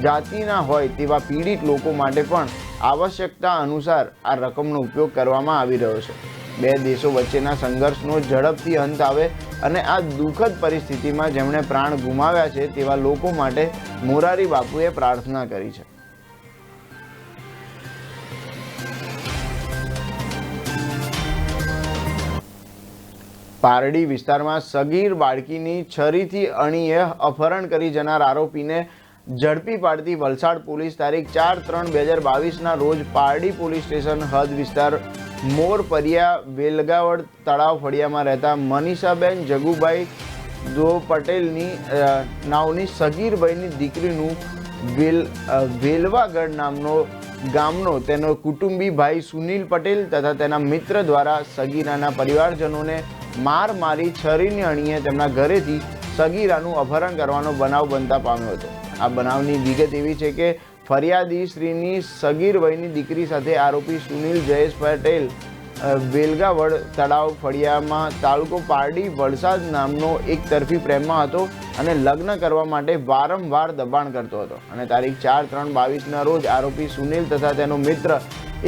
જાતિના હોય તેવા પીડિત લોકો માટે પણ આવશ્યકતા અનુસાર આ રકમનો ઉપયોગ કરવામાં આવી રહ્યો છે. 2 દેશો વચ્ચેના સંઘર્ષનો ઝડપથી અંત આવે અને આ દુઃખદ પરિસ્થિતિમાં જેમણે પ્રાણ ગુમાવ્યા છે તેવા લોકો માટે મોરારી બાપુએ પ્રાર્થના કરી છે. પારડી વિસ્તારમાં સગીર બાળકીની છરીથી અણીએ અપહરણ કરી જનાર આરોપીને ઝડપી પાડતી વલસાડ પોલીસ તારીખ 4/3/2022ના રોજ પારડી પોલીસ સ્ટેશન હદ વિસ્તાર મોરપરિયા વેલગાવડ તળાવ ફળિયામાં રહેતા મનીષાબેન જગુભાઈ દો પટેલની નાવની સગીરભાઈની દીકરીનું વેલવાગઢ નામનો ગામનો તેનો કુટુંબી ભાઈ સુનિલ પટેલ તથા તેના મિત્ર દ્વારા સગીરાના પરિવારજનોને મારી છરીની અણીએ તેમના ઘરેથી સગીરાનું અપહરણ કરવાનો બનાવ બનતા પામ્યો હતો. આ બનાવની વિગત એવી છે કે ફરિયાદી શ્રીની સગીરભાઈની દીકરી સાથે આરોપી સુનિલ જયેશ પટેલ વેલગાવડ તળાવ ફળિયામાં તાલુકો પારડી વલસાડ નામનો એક તરફી પ્રેમમાં હતો અને લગ્ન કરવા માટે વારંવાર દબાણ કરતો હતો અને તારીખ 4/3/22ના રોજ આરોપી સુનિલ તથા તેનો મિત્ર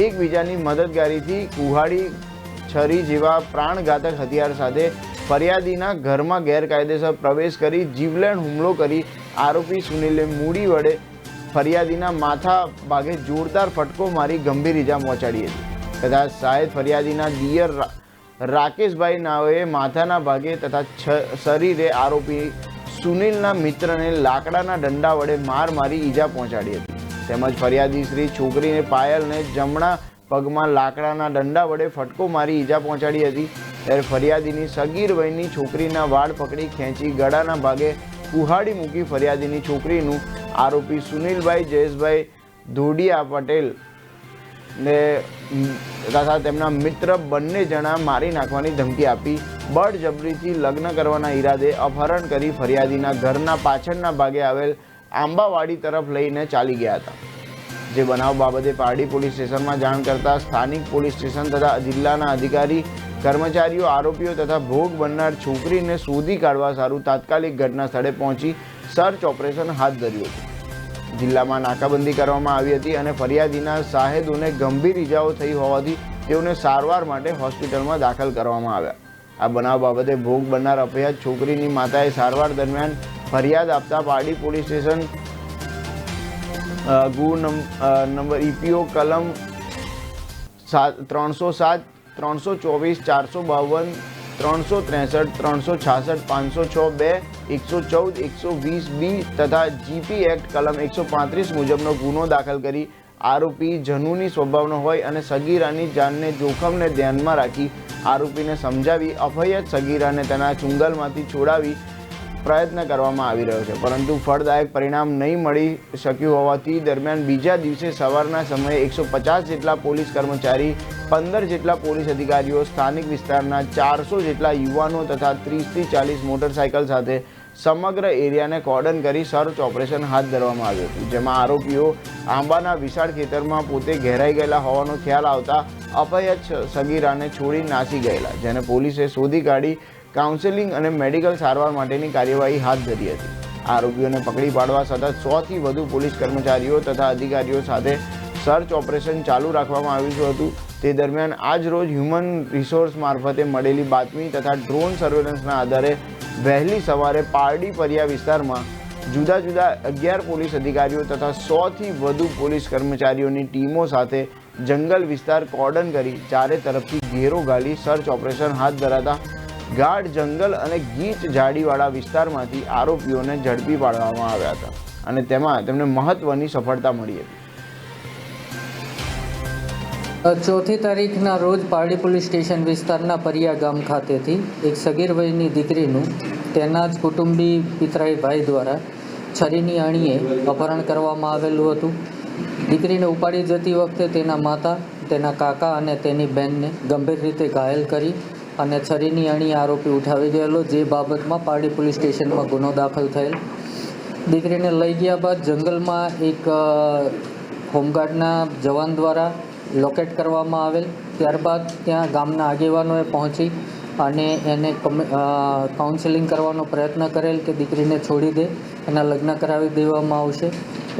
એકબીજાની મદદગારીથી કુહાડી, છરી જેવા પ્રાણઘાતક હથિયાર સાથે ફરિયાદીના ઘરમાં ગેરકાયદેસર પ્રવેશ કરી જીવલેણ હુમલો કરી આરોપી સુનિલે મૂડી વડે ફરિયાદીના માથા ભાગે જોરદાર ફટકો મારી ગંભીર ઈજા પહોંચાડી હતી તથા સાહેબ ફરિયાદીના દિયર રાકેશભાઈ નાઓએ માથાના ભાગે તથા શરીરે આરોપી સુનિલના મિત્રને લાકડાના દંડા વડે મારી ઈજા પહોંચાડી હતી. તેમજ ફરિયાદી શ્રી છોકરીને પાયલને જમણા પગમાં લાકડાના દંડા વડે ફટકો મારી ઈજા પહોંચાડી હતી. ત્યારે ફરિયાદીની સગીર વયની છોકરીના વાળ પકડી ખેંચી ગળાના ભાગે કુહાડી મૂકી ફરિયાદીની છોકરીનું આરોપી સુનિલભાઈ જયેશભાઈ ધોડિયા પટેલ ને તથા તેમના મિત્ર બંને જણા મારી નાખવાની ધમકી આપી બળજબરીથી લગ્ન કરવાના ઈરાદે અપહરણ કરી ફરિયાદીના ઘરના પાછળના ભાગે આવેલ આંબાવાડી તરફ લઈને ચાલી ગયા હતા. જે બનાવ બાબતે પારડી પોલીસ સ્ટેશનમાં જાણ કરતા સ્થાનિક પોલીસ સ્ટેશન તથા જિલ્લાના અધિકારી કર્મચારીઓ આરોપીઓ તથા ભોગ બનનાર છોકરીને શોધી કાઢવા સારું તાત્કાલિક ઘટના સ્થળે પહોંચી સર્ચ ઓપરેશન હાથ ધર્યું હતું. જિલ્લામાં નાકાબંધી કરવામાં આવી હતી અને ફરિયાદીના સાહેદોને ગંભીર ઈજાઓ થઈ હોવાથી તેઓને સારવાર માટે હોસ્પિટલમાં દાખલ કરવામાં આવ્યા. આ બનાવ બાબતે ભોગ બનનાર અપહ્યાત છોકરીની માતાએ સારવાર દરમિયાન ફરિયાદ આપતા પારડી પોલીસ સ્ટેશન ગુનો નંબર EPO કલમ 307, 324, 452, 363, 366, 506(2), 114, 120(b) તથા GP એક્ટ કલમ 135 મુજબનો ગુનો દાખલ કરી આરોપી જનૂની સ્વભાવનો હોય અને સગીરાની જાનને જોખમને ધ્યાનમાં રાખી આરોપીને સમજાવી અપહ્યાત સગીરાને તેના ચુંગલમાંથી છોડાવી પ્રયત્ન કરવામાં આવી રહ્યો છે, પરંતુ ફળદાયક પરિણામ નહીં મળી શક્યું હોવાથી દરમિયાન બીજા દિવસે સવારના સમયે 150 જેટલા પોલીસ કર્મચારી, 15 જેટલા પોલીસ અધિકારીઓ, સ્થાનિક વિસ્તારના 400 જેટલા યુવાનો તથા 30થી 40 મોટરસાયકલ સાથે સમગ્ર એરિયાને કોર્ડન કરી સર્ચ ઓપરેશન હાથ ધરવામાં આવ્યું હતું, જેમાં આરોપીઓ આંબાના વિશાળ ખેતરમાં પોતે ઘેરાઈ ગયેલા હોવાનો ખ્યાલ આવતા અપહ્યાત સગીરાને છોડી નાસી ગયેલા, જેને પોલીસે શોધી કાઢી કાઉન્સેલિંગ અને મેડિકલ સારવાર માટેની કાર્યવાહી હાથ ધરી હતી. આરોપીઓને પકડી પાડવા સતત 100થી વધુ પોલીસ કર્મચારીઓ તથા અધિકારીઓ સાથે સર્ચ ઓપરેશન ચાલુ રાખવામાં આવ્યું હતું. તે દરમિયાન આજ રોજ હ્યુમન રિસોર્સ મારફતે મળેલી બાતમી તથા ડ્રોન સર્વેલન્સના આધારે વહેલી સવારે પારડી પરિયા વિસ્તારમાં જુદા જુદા 11 પોલીસ અધિકારીઓ તથા 100થી વધુ પોલીસ કર્મચારીઓની ટીમો સાથે જંગલ વિસ્તાર કોર્ડન કરી ચારે તરફથી ઘેરો ઘાલી સર્ચ ઓપરેશન હાથ ધરાતા ગાઢ જંગલ અને ગીચ ઝાડીવાળા વિસ્તારમાંથી આરોપીઓને ઝડપી પાડવામાં આવ્યા હતા અને તેમાં તેમને મહત્વની સફળતા મળી હતી. 4મી તારીખના રોજ પારડી પોલીસ સ્ટેશન વિસ્તારના પરિયા ગામ ખાતેથી એક સગીર વયની દીકરીનું તેના જ કુટુંબી પિતરાઈ ભાઈ દ્વારા છરીની અણીએ અપહરણ કરવામાં આવેલું હતું. દીકરીને ઉપાડી જતી વખતે તેના માતા, તેના કાકા અને તેની બહેનને ગંભીર રીતે ઘાયલ કરી અને છરીની અણી આરોપી ઉઠાવી ગયેલો, જે બાબતમાં પારડી પોલીસ સ્ટેશનમાં ગુનો દાખલ થયેલ. દીકરીને લઈ ગયા બાદ જંગલમાં એક હોમગાર્ડના જવાન દ્વારા લોકેટ કરવામાં આવેલ. ત્યારબાદ ત્યાં ગામના આગેવાનોએ પહોંચી અને એને કાઉન્સેલિંગ કરવાનો પ્રયત્ન કરેલ કે દીકરીને છોડી દે, એના લગ્ન કરાવી દેવામાં આવશે.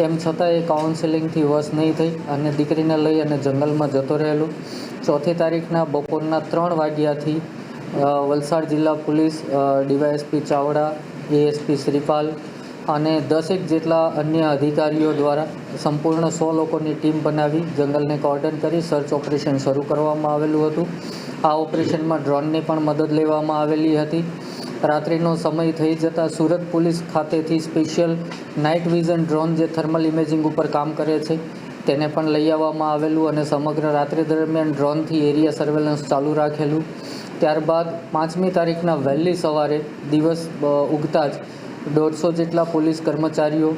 એમ છતાં એ કાઉન્સેલિંગથી વશ નહીં થઈ અને દીકરીને લઈ અને જંગલમાં જતો રહેલો. 4મી તારીખના બપોરના 3 વાગ્યાથી વલસાડ જિલ્લા police DYSP Chavda, ASP Shripal અને 10 જેટલા અન્ય અધિકારીઓ દ્વારા સંપૂર્ણ 100 લોકોની ટીમ બનાવી જંગલને કોર્ડન કરી સર્ચ ઓપરેશન શરૂ કરવામાં આવેલું હતું. આ ઓપરેશનમાં ડ્રોનની પણ મદદ લેવામાં આવેલી હતી. રાત્રિનો સમય થઈ જતાં સુરત પોલીસ ખાતેથી સ્પેશિયલ નાઇટ વિઝન ડ્રોન જે થર્મલ ઇમેજિંગ ઉપર કામ કરે છે તેને પણ લઈ આવવામાં આવેલું અને સમગ્ર રાત્રિ દરમિયાન ડ્રોનથી એરિયા સર્વેલન્સ ચાલુ રાખેલું. ત્યારબાદ 5મી તારીખના વહેલી સવારે દિવસ ઉગતા જ 150 જેટલા પોલીસ કર્મચારીઓ,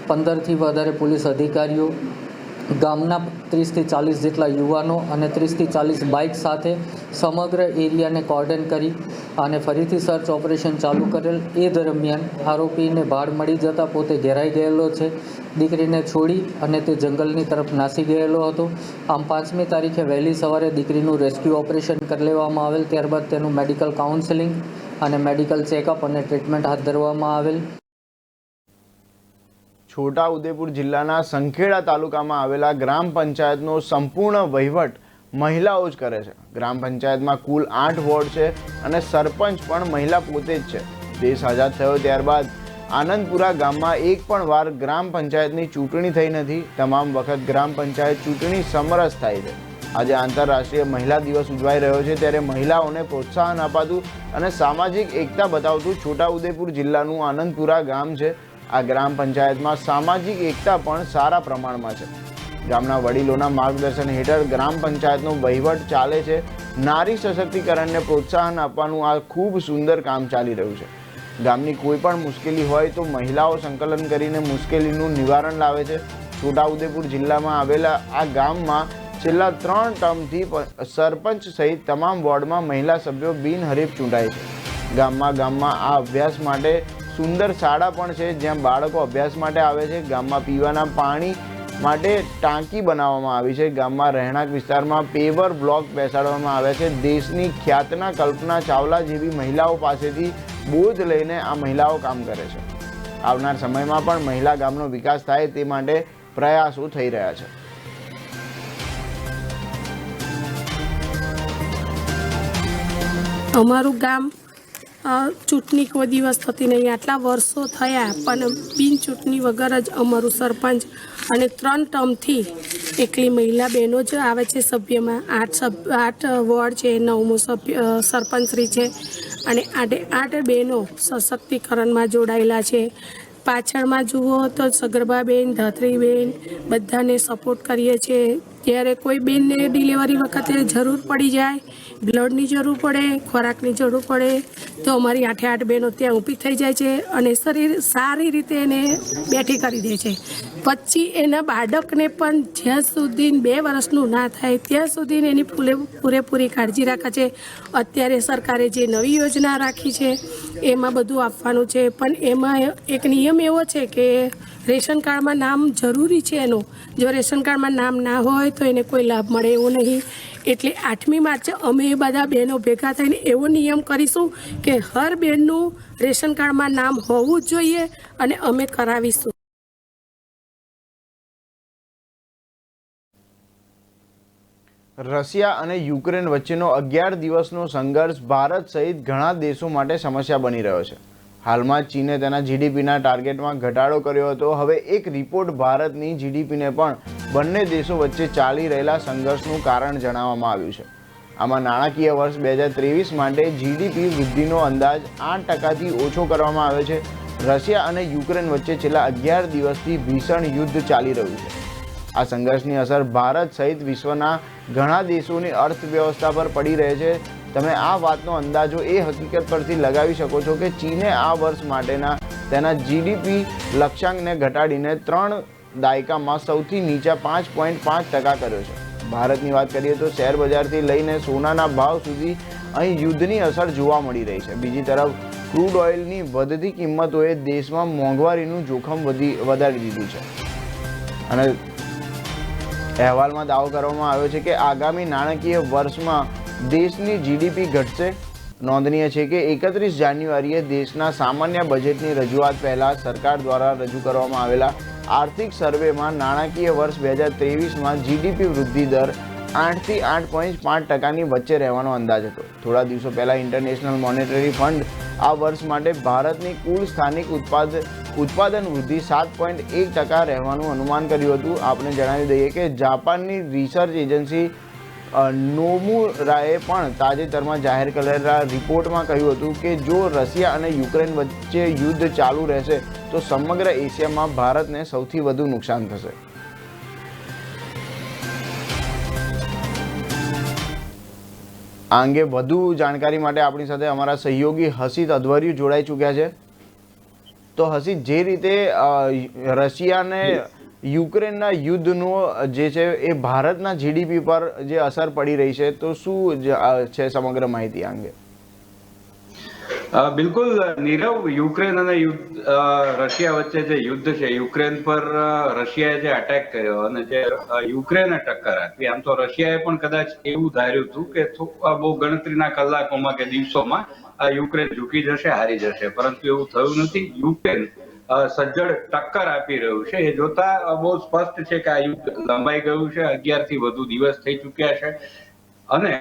15થી વધારે પોલીસ અધિકારીઓ, ગામના 30થી 40 જેટલા યુવાનો અને 30થી 40 બાઇક સાથે સમગ્ર એરિયાને કોર્ડન કરી અને ફરીથી સર્ચ ઓપરેશન ચાલુ કરેલ. એ દરમિયાન આરોપીને ભાડ મળી જતાં પોતે ઘેરાઈ ગયેલો છે. દીકરીને છોડી અને તે જંગલની તરફ નાસી ગયેલો હતો. આમ 5મી તારીખે વહેલી સવારે દીકરીનું રેસ્ક્યુ ઓપરેશન કરી લેવામાં આવેલ. ત્યારબાદ તેનું મેડિકલ કાઉન્સેલિંગ અને મેડિકલ ચેકઅપ અને ટ્રીટમેન્ટ હાથ ધરવામાં આવેલ. છોટાઉદેપુર જિલ્લાના સંખેડા તાલુકામાં આવેલા ગ્રામ પંચાયતનો સંપૂર્ણ વહીવટ મહિલાઓ જ કરે છે. ગ્રામ પંચાયતમાં કુલ 8 વોર્ડ છે અને સરપંચ પણ મહિલા પોતે જ છે. દેશ આઝાદ થયો ત્યારબાદ આનંદપુરા ગામમાં એક પણ વાર ગ્રામ પંચાયતની ચૂંટણી થઈ નથી. તમામ વખત ગ્રામ પંચાયત ચૂંટણી સમરસ થાય છે. આજે આંતરરાષ્ટ્રીય મહિલા દિવસ ઉજવાઈ રહ્યો છે ત્યારે મહિલાઓને પ્રોત્સાહન અપાતું અને સામાજિક એકતા બતાવતું છોટાઉદેપુર જિલ્લાનું આનંદપુરા ગામ છે. આ ગ્રામ પંચાયતમાં સામાજિક એકતા પણ સારા પ્રમાણમાં છે. ગામના વડીલોના માર્ગદર્શન હેઠળ ગ્રામ પંચાયતનો વહીવટ ચાલે છે. નારી સશક્તિકરણને પ્રોત્સાહન આપવાનું આ ખૂબ સુંદર કામ ચાલી રહ્યું છે. ગામની કોઈ પણ મુશ્કેલી હોય તો મહિલાઓ સંકલન કરીને મુશ્કેલીનું નિવારણ લાવે છે. છોટાઉદેપુર જિલ્લામાં આવેલા આ ગામમાં છેલ્લા 3 ટર્મથી સરપંચ સહિત તમામ વોર્ડમાં મહિલા સભ્યો બિનહરીફ ચૂંટાય છે. ગામમાં આ અભ્યાસ માટે સુંદર શાળા પણ છે જ્યાં બાળકો અભ્યાસ માટે આવે છે. ગામમાં પીવાના પાણી માટે ટાંકી બનાવવામાં આવી છે. ગામમાં રહેણાંક વિસ્તારમાં પેવર બ્લોક બેસાડવામાં આવ્યા છે. દેશની ખ્યાતના કલ્પના ચાવલા જેવી મહિલાઓ પાસેથી બોધ લઈને આ મહિલાઓ કામ કરે છે. આવનાર સમયમાં પણ મહિલા ગામનો વિકાસ થાય તે માટે પ્રયાસો થઈ રહ્યા છે. અમારું ગામ ચૂંટણી કોઈ દિવસ થતી નહીં, આટલા વર્ષો થયા પણ બિન ચૂંટણી વગર જ અમારું સરપંચ અને 3 ટર્મથી એકલી મહિલા બહેનો જ આવે છે સભ્યમાં. 8 વોર્ડ છે, 9મો સભ્ય સરપંચશ્રી છે અને 8 બહેનો સશક્તિકરણમાં જોડાયેલા છે. પાછળમાં જુઓ તો સગર્ભાબેન, ધાત્રીબેન બધાને સપોર્ટ કરીએ છીએ. જ્યારે કોઈ બેનને ડિલિવરી વખતે જરૂર પડી જાય, બ્લડની જરૂર પડે, ખોરાકની જરૂર પડે તો અમારી 8 બહેનો ત્યાં ઊભી થઈ જાય છે અને શરીર સારી રીતે એને બેઠી કરી દે છે. પછી એના બાળકને પણ જ્યાં સુધી 2 વર્ષનું ના થાય ત્યાં સુધી એની પૂરેપૂરી કાળજી રાખે છે. અત્યારે સરકારે જે નવી યોજના રાખી છે એમાં બધું આપવાનું છે, પણ એમાં એક નિયમ એવો છે કે રેશન કાર્ડમાં નામ જરૂરી છે એનું. જો રેશન કાર્ડમાં નામ ના હોય તો એને કોઈ લાભ મળે એવો નહીં. એટલે 8મી માર્ચે અમે એ બધા બહેનો ભેગા થઈને એવો નિયમ કરીશું કે હર બહેનનું રેશન કાર્ડમાં નામ હોવું જ જોઈએ અને અમે કરાવીશું. રશિયા અને યુક્રેન વચ્ચેનો 11 દિવસનો સંઘર્ષ ભારત સહિત ઘણા દેશો માટે સમસ્યા બની રહ્યો છે. હાલમાં ચીને તેના જીડીપીના ટાર્ગેટમાં ઘટાડો કર્યો હતો. હવે એક રિપોર્ટ ભારતની જીડીપીને પણ બંને દેશો વચ્ચે ચાલી રહેલા સંઘર્ષનું કારણ જણાવવામાં આવ્યું છે. આમાં નાણાકીય વર્ષ 2023 માટે જીડીપી વૃદ્ધિનો અંદાજ 8%થી ઓછો કરવામાં આવ્યો છે. રશિયા અને યુક્રેન વચ્ચે છેલ્લા 11 દિવસથી ભીષણ યુદ્ધ ચાલી રહ્યું છે. આ સંઘર્ષની અસર ભારત સહિત વિશ્વના ઘણા દેશોની અર્થવ્યવસ્થા પર પડી રહે છે. તમે આ વાતનો અંદાજો એ હકીકત પરથી લગાવી શકો છો કે ચીને આ વર્ષ માટેના તેના જીડીપી લક્ષ્યાંકને ઘટાડીને 3 દાયકામાં સૌથી નીચા 5.5% કર્યો છે. ભારતની વાત કરીએ તો શેર બજારથી લઈને સોનાના ભાવ સુધી અહીં યુદ્ધની અસર જોવા મળી રહી છે. બીજી તરફ ક્રૂડ ઓઇલની વધતી કિંમતોએ દેશમાં મોંઘવારીનું જોખમ વધારી દીધું છે અને અહેવાલમાં દાવો કરવામાં આવ્યો છે કે આગામી નાણાકીય વર્ષમાં દેશની જીડીપી ઘટશે. નોંધનીય છે કે 31 જાન્યુઆરીએ દેશના સામાન્ય બજેટની રજૂઆત પહેલાં સરકાર દ્વારા રજૂ કરવામાં આવેલા આર્થિક સર્વેમાં નાણાકીય વર્ષ 2023માં જીડીપી વૃદ્ધિ દર 8થી 8.5%ની વચ્ચે રહેવાનો અંદાજ હતો. થોડા દિવસો પહેલાં ઇન્ટરનેશનલ મોનેટરી ફંડ આ વર્ષ માટે ભારતની કુલ સ્થાનિક ઉત્પાદન વૃદ્ધિ 7.1% રહેવાનું અનુમાન કર્યું હતું. આપણે જણાવી દઈએ કે જાપાનની રિસર્ચ એજન્સી નોમુરાએ પણ તાજેતરમાં જાહેર કરેલા રિપોર્ટમાં કહ્યું હતું કે જો રશિયા અને યુક્રેન વચ્ચે યુદ્ધ ચાલુ રહેશે તો સમગ્ર એશિયામાં ભારતને સૌથી વધુ નુકસાન થશે. આ અંગે વધુ જાણકારી માટે આપણી સાથે અમારા સહયોગી હસીત અધવરિયું જોડાઈ ચૂક્યા છે. તો હસીત, જે રીતે રશિયાને યુક્રેનના યુદ્ધનો જે છે એ ભારતના જીડીપી પર જે અસર પડી રહી છે, તો શું છે સમગ્ર માહિતી આ અંગે? બિલકુલ નીરવ, યુક્રેન અને રશિયા વચ્ચે જે યુદ્ધ છે, યુક્રેન પર રશિયાએ જે અટેક કર્યો અને જે યુક્રેને ટક્કર આપી, આમ તો રશિયાએ પણ કદાચ એવું ધાર્યું હતું કે બહુ ગણતરીના કલાકોમાં કે દિવસોમાં યુક્રેન ઝૂકી જશે, હારી જશે, પરંતુ એવું થયું નથી. યુક્રેન સજ્જડ ટક્કર આપી રહ્યું છે. એ જોતા બહુ સ્પષ્ટ છે કે આ યુદ્ધ લંબાઈ ગયું છે. 11 થી વધુ દિવસ થઈ ચુક્યા છે અને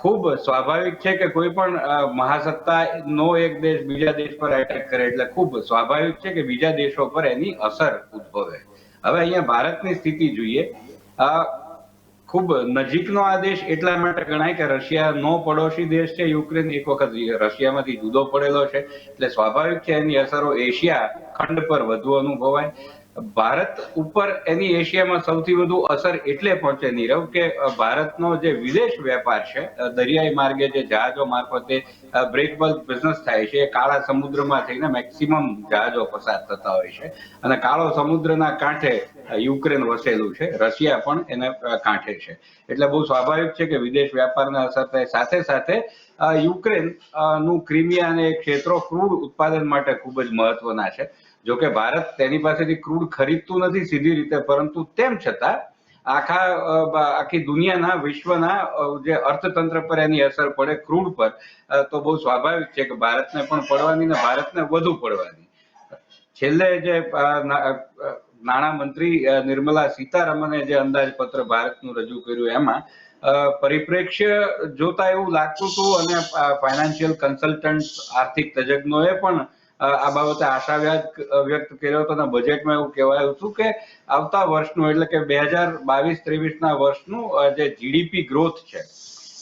ખૂબ સ્વાભાવિક છે કે કોઈ પણ મહાસત્તાનો એક દેશ બીજા દેશ પર એટેક કરે એટલે ખૂબ સ્વાભાવિક છે કે બીજા દેશો પર એની અસર ઉદ્ભવે. હવે અહીંયા ભારતની સ્થિતિ જોઈએ. ખૂબ નજીકનો આ દેશ એટલા માટે ગણાય કે રશિયાનો પડોશી દેશ છે યુક્રેન. એક વખત રશિયામાંથી જુદો પડેલો છે એટલે સ્વાભાવિક છે એની અસરો એશિયા ખંડ પર વધુ અનુભવાય. ભારત ઉપર એની એશિયામાં સૌથી વધુ અસર એટલે પહોંચે નીરવ કે ભારતનો જે વિદેશ વેપાર છે, દરિયાઈ માર્ગે જે જહાજો મારફતે બ્રેક બલ્ક બિઝનેસ થાય છે, એ કાળા સમુદ્રમાં થઈને મેક્સિમમ જહાજો પસાર થતા હોય છે અને કાળો સમુદ્રના કાંઠે યુક્રેન વસેલું છે, રશિયા પણ એને કાંઠે છે. એટલે બહુ સ્વાભાવિક છે કે વિદેશ વ્યાપારને અસર થાય. સાથે સાથે યુક્રેન નું ક્રિમિયા અને ક્ષેત્રો ક્રૂડ ઉત્પાદન માટે ખૂબ જ મહત્વના છે. જોકે ભારત તેની પાસેથી ક્રૂડ ખરીદતું નથી સીધી રીતે, પરંતુ તેમ છતાં આખી દુનિયાના વિશ્વના જે અર્થતંત્ર પર એની અસર પડે ક્રૂડ પર, તો બહુ સ્વાભાવિક છે કે ભારતને પણ પડવાની ને ભારતને વધુ પડવાની. છેલ્લે જે નાણામંત્રી નિર્મલા સીતારમણે જે અંદાજપત્ર ભારતનું રજૂ કર્યું એમાં પરિપ્રેક્ષ્ય જોતા એવું લાગતું હતું અને ફાઇનાન્શિયલ કન્સલ્ટન્ટ આર્થિક તજજ્ઞોએ પણ આ બાબતે આશાવાદ વ્યક્ત કર્યો હતો અને બજેટમાં એવું કહેવાયું હતું કે આવતા વર્ષનું એટલે કે 2022-23ના વર્ષનું જે જીડીપી ગ્રોથ છે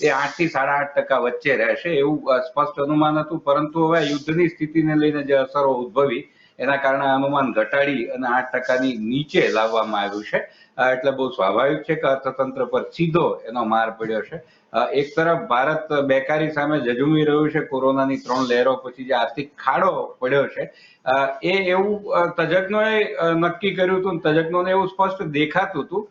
એ 8 થી 8.5% વચ્ચે રહેશે એવું સ્પષ્ટ અનુમાન હતું, પરંતુ હવે યુદ્ધની સ્થિતિને લઈને જે અસરો ઉદ્ભવી એના કારણે અનુમાન ઘટાડી અને 8%ની નીચે લાવવામાં આવ્યું છે. એટલે બહુ સ્વાભાવિક છે કે અર્થતંત્ર પર સીધો એનો માર પડ્યો છે. એક તરફ ભારત બેકારી સામે ઝઝૂમી રહ્યું છે, કોરોનાની 3 લહેરો પછી જે આર્થિક ખાડો પડ્યો છે એ એવું તજજ્ઞોએ નક્કી કર્યું હતું. તજજ્ઞોને એવું સ્પષ્ટ દેખાતું હતું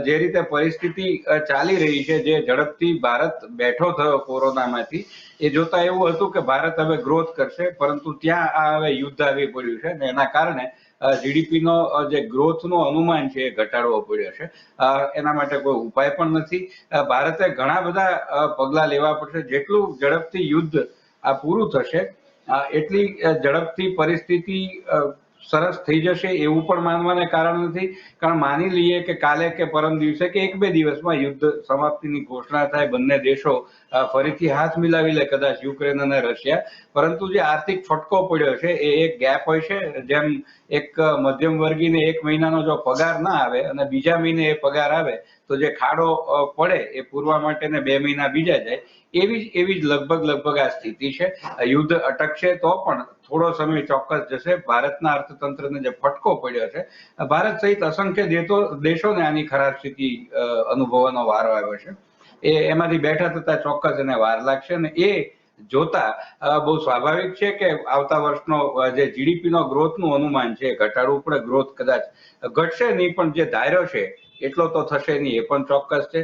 જે રીતે પરિસ્થિતિ ચાલી રહી છે, જે ઝડપથી ભારત બેઠો થયો કોરોનામાંથી, એ જોતા એવું હતું કે ભારત હવે ગ્રોથ કરશે, પરંતુ ત્યાં આ હવે યુદ્ધ આવી પડ્યું છે અને એના કારણે જીડીપી નો જે ગ્રોથ નો અનુમાન છે એ ઘટાડવો પડ્યો છે. એના માટે કોઈ ઉપાય પણ નથી. ભારતે ઘણા બધા પગલા લેવા પડશે. જેટલું ઝડપથી યુદ્ધ આ પૂરું થશે એટલી ઝડપથી પરિસ્થિતિ સરસ થઈ જશે એવું પણ માનવાને કારણ નથી. કારણ માની લઈએ કે કાલે કે પરમ દિવસે કે 1-2 દિવસમાં યુદ્ધ સમાપ્તિની ઘોષણા થાય, બંને દેશો ફરીથી હાથ મિલાવી લે કદાચ યુક્રેન અને રશિયા, પરંતુ જે આર્થિક ફટકો પડ્યો છે એ એક ગેપ હોય છે. જેમ એક મધ્યમ વર્ગીને 1 મહિનાનો જો પગાર ના આવે અને બીજા મહિને એ પગાર આવે તો જે ખાડો પડે એ પૂરવા માટે 2 મહિના બીજા જાય, એવી જ લગભગ આ સ્થિતિ છે. યુદ્ધ અટકશે તો પણ થોડો સમય ચોક્કસ જશે. ભારતના અર્થતંત્રને જે ફટકો પડ્યો છે, ભારત સહિત અસંખ્ય દેશોને આની ખરાબ સ્થિતિ અનુભવવાનો વારો આવ્યો છે. એમાંથી બેઠા થતા ચોક્કસ એને વાર લાગશે અને એ જોતા બહુ સ્વાભાવિક છે કે આવતા વર્ષનો જે જીડીપી નો ગ્રોથ નું અનુમાન છે ઘટાડવું પડે. ગ્રોથ કદાચ ઘટશે નહીં, પણ જે ધાર્યો છે એટલો તો થશે નહીં, એ પણ ચોક્કસ છે.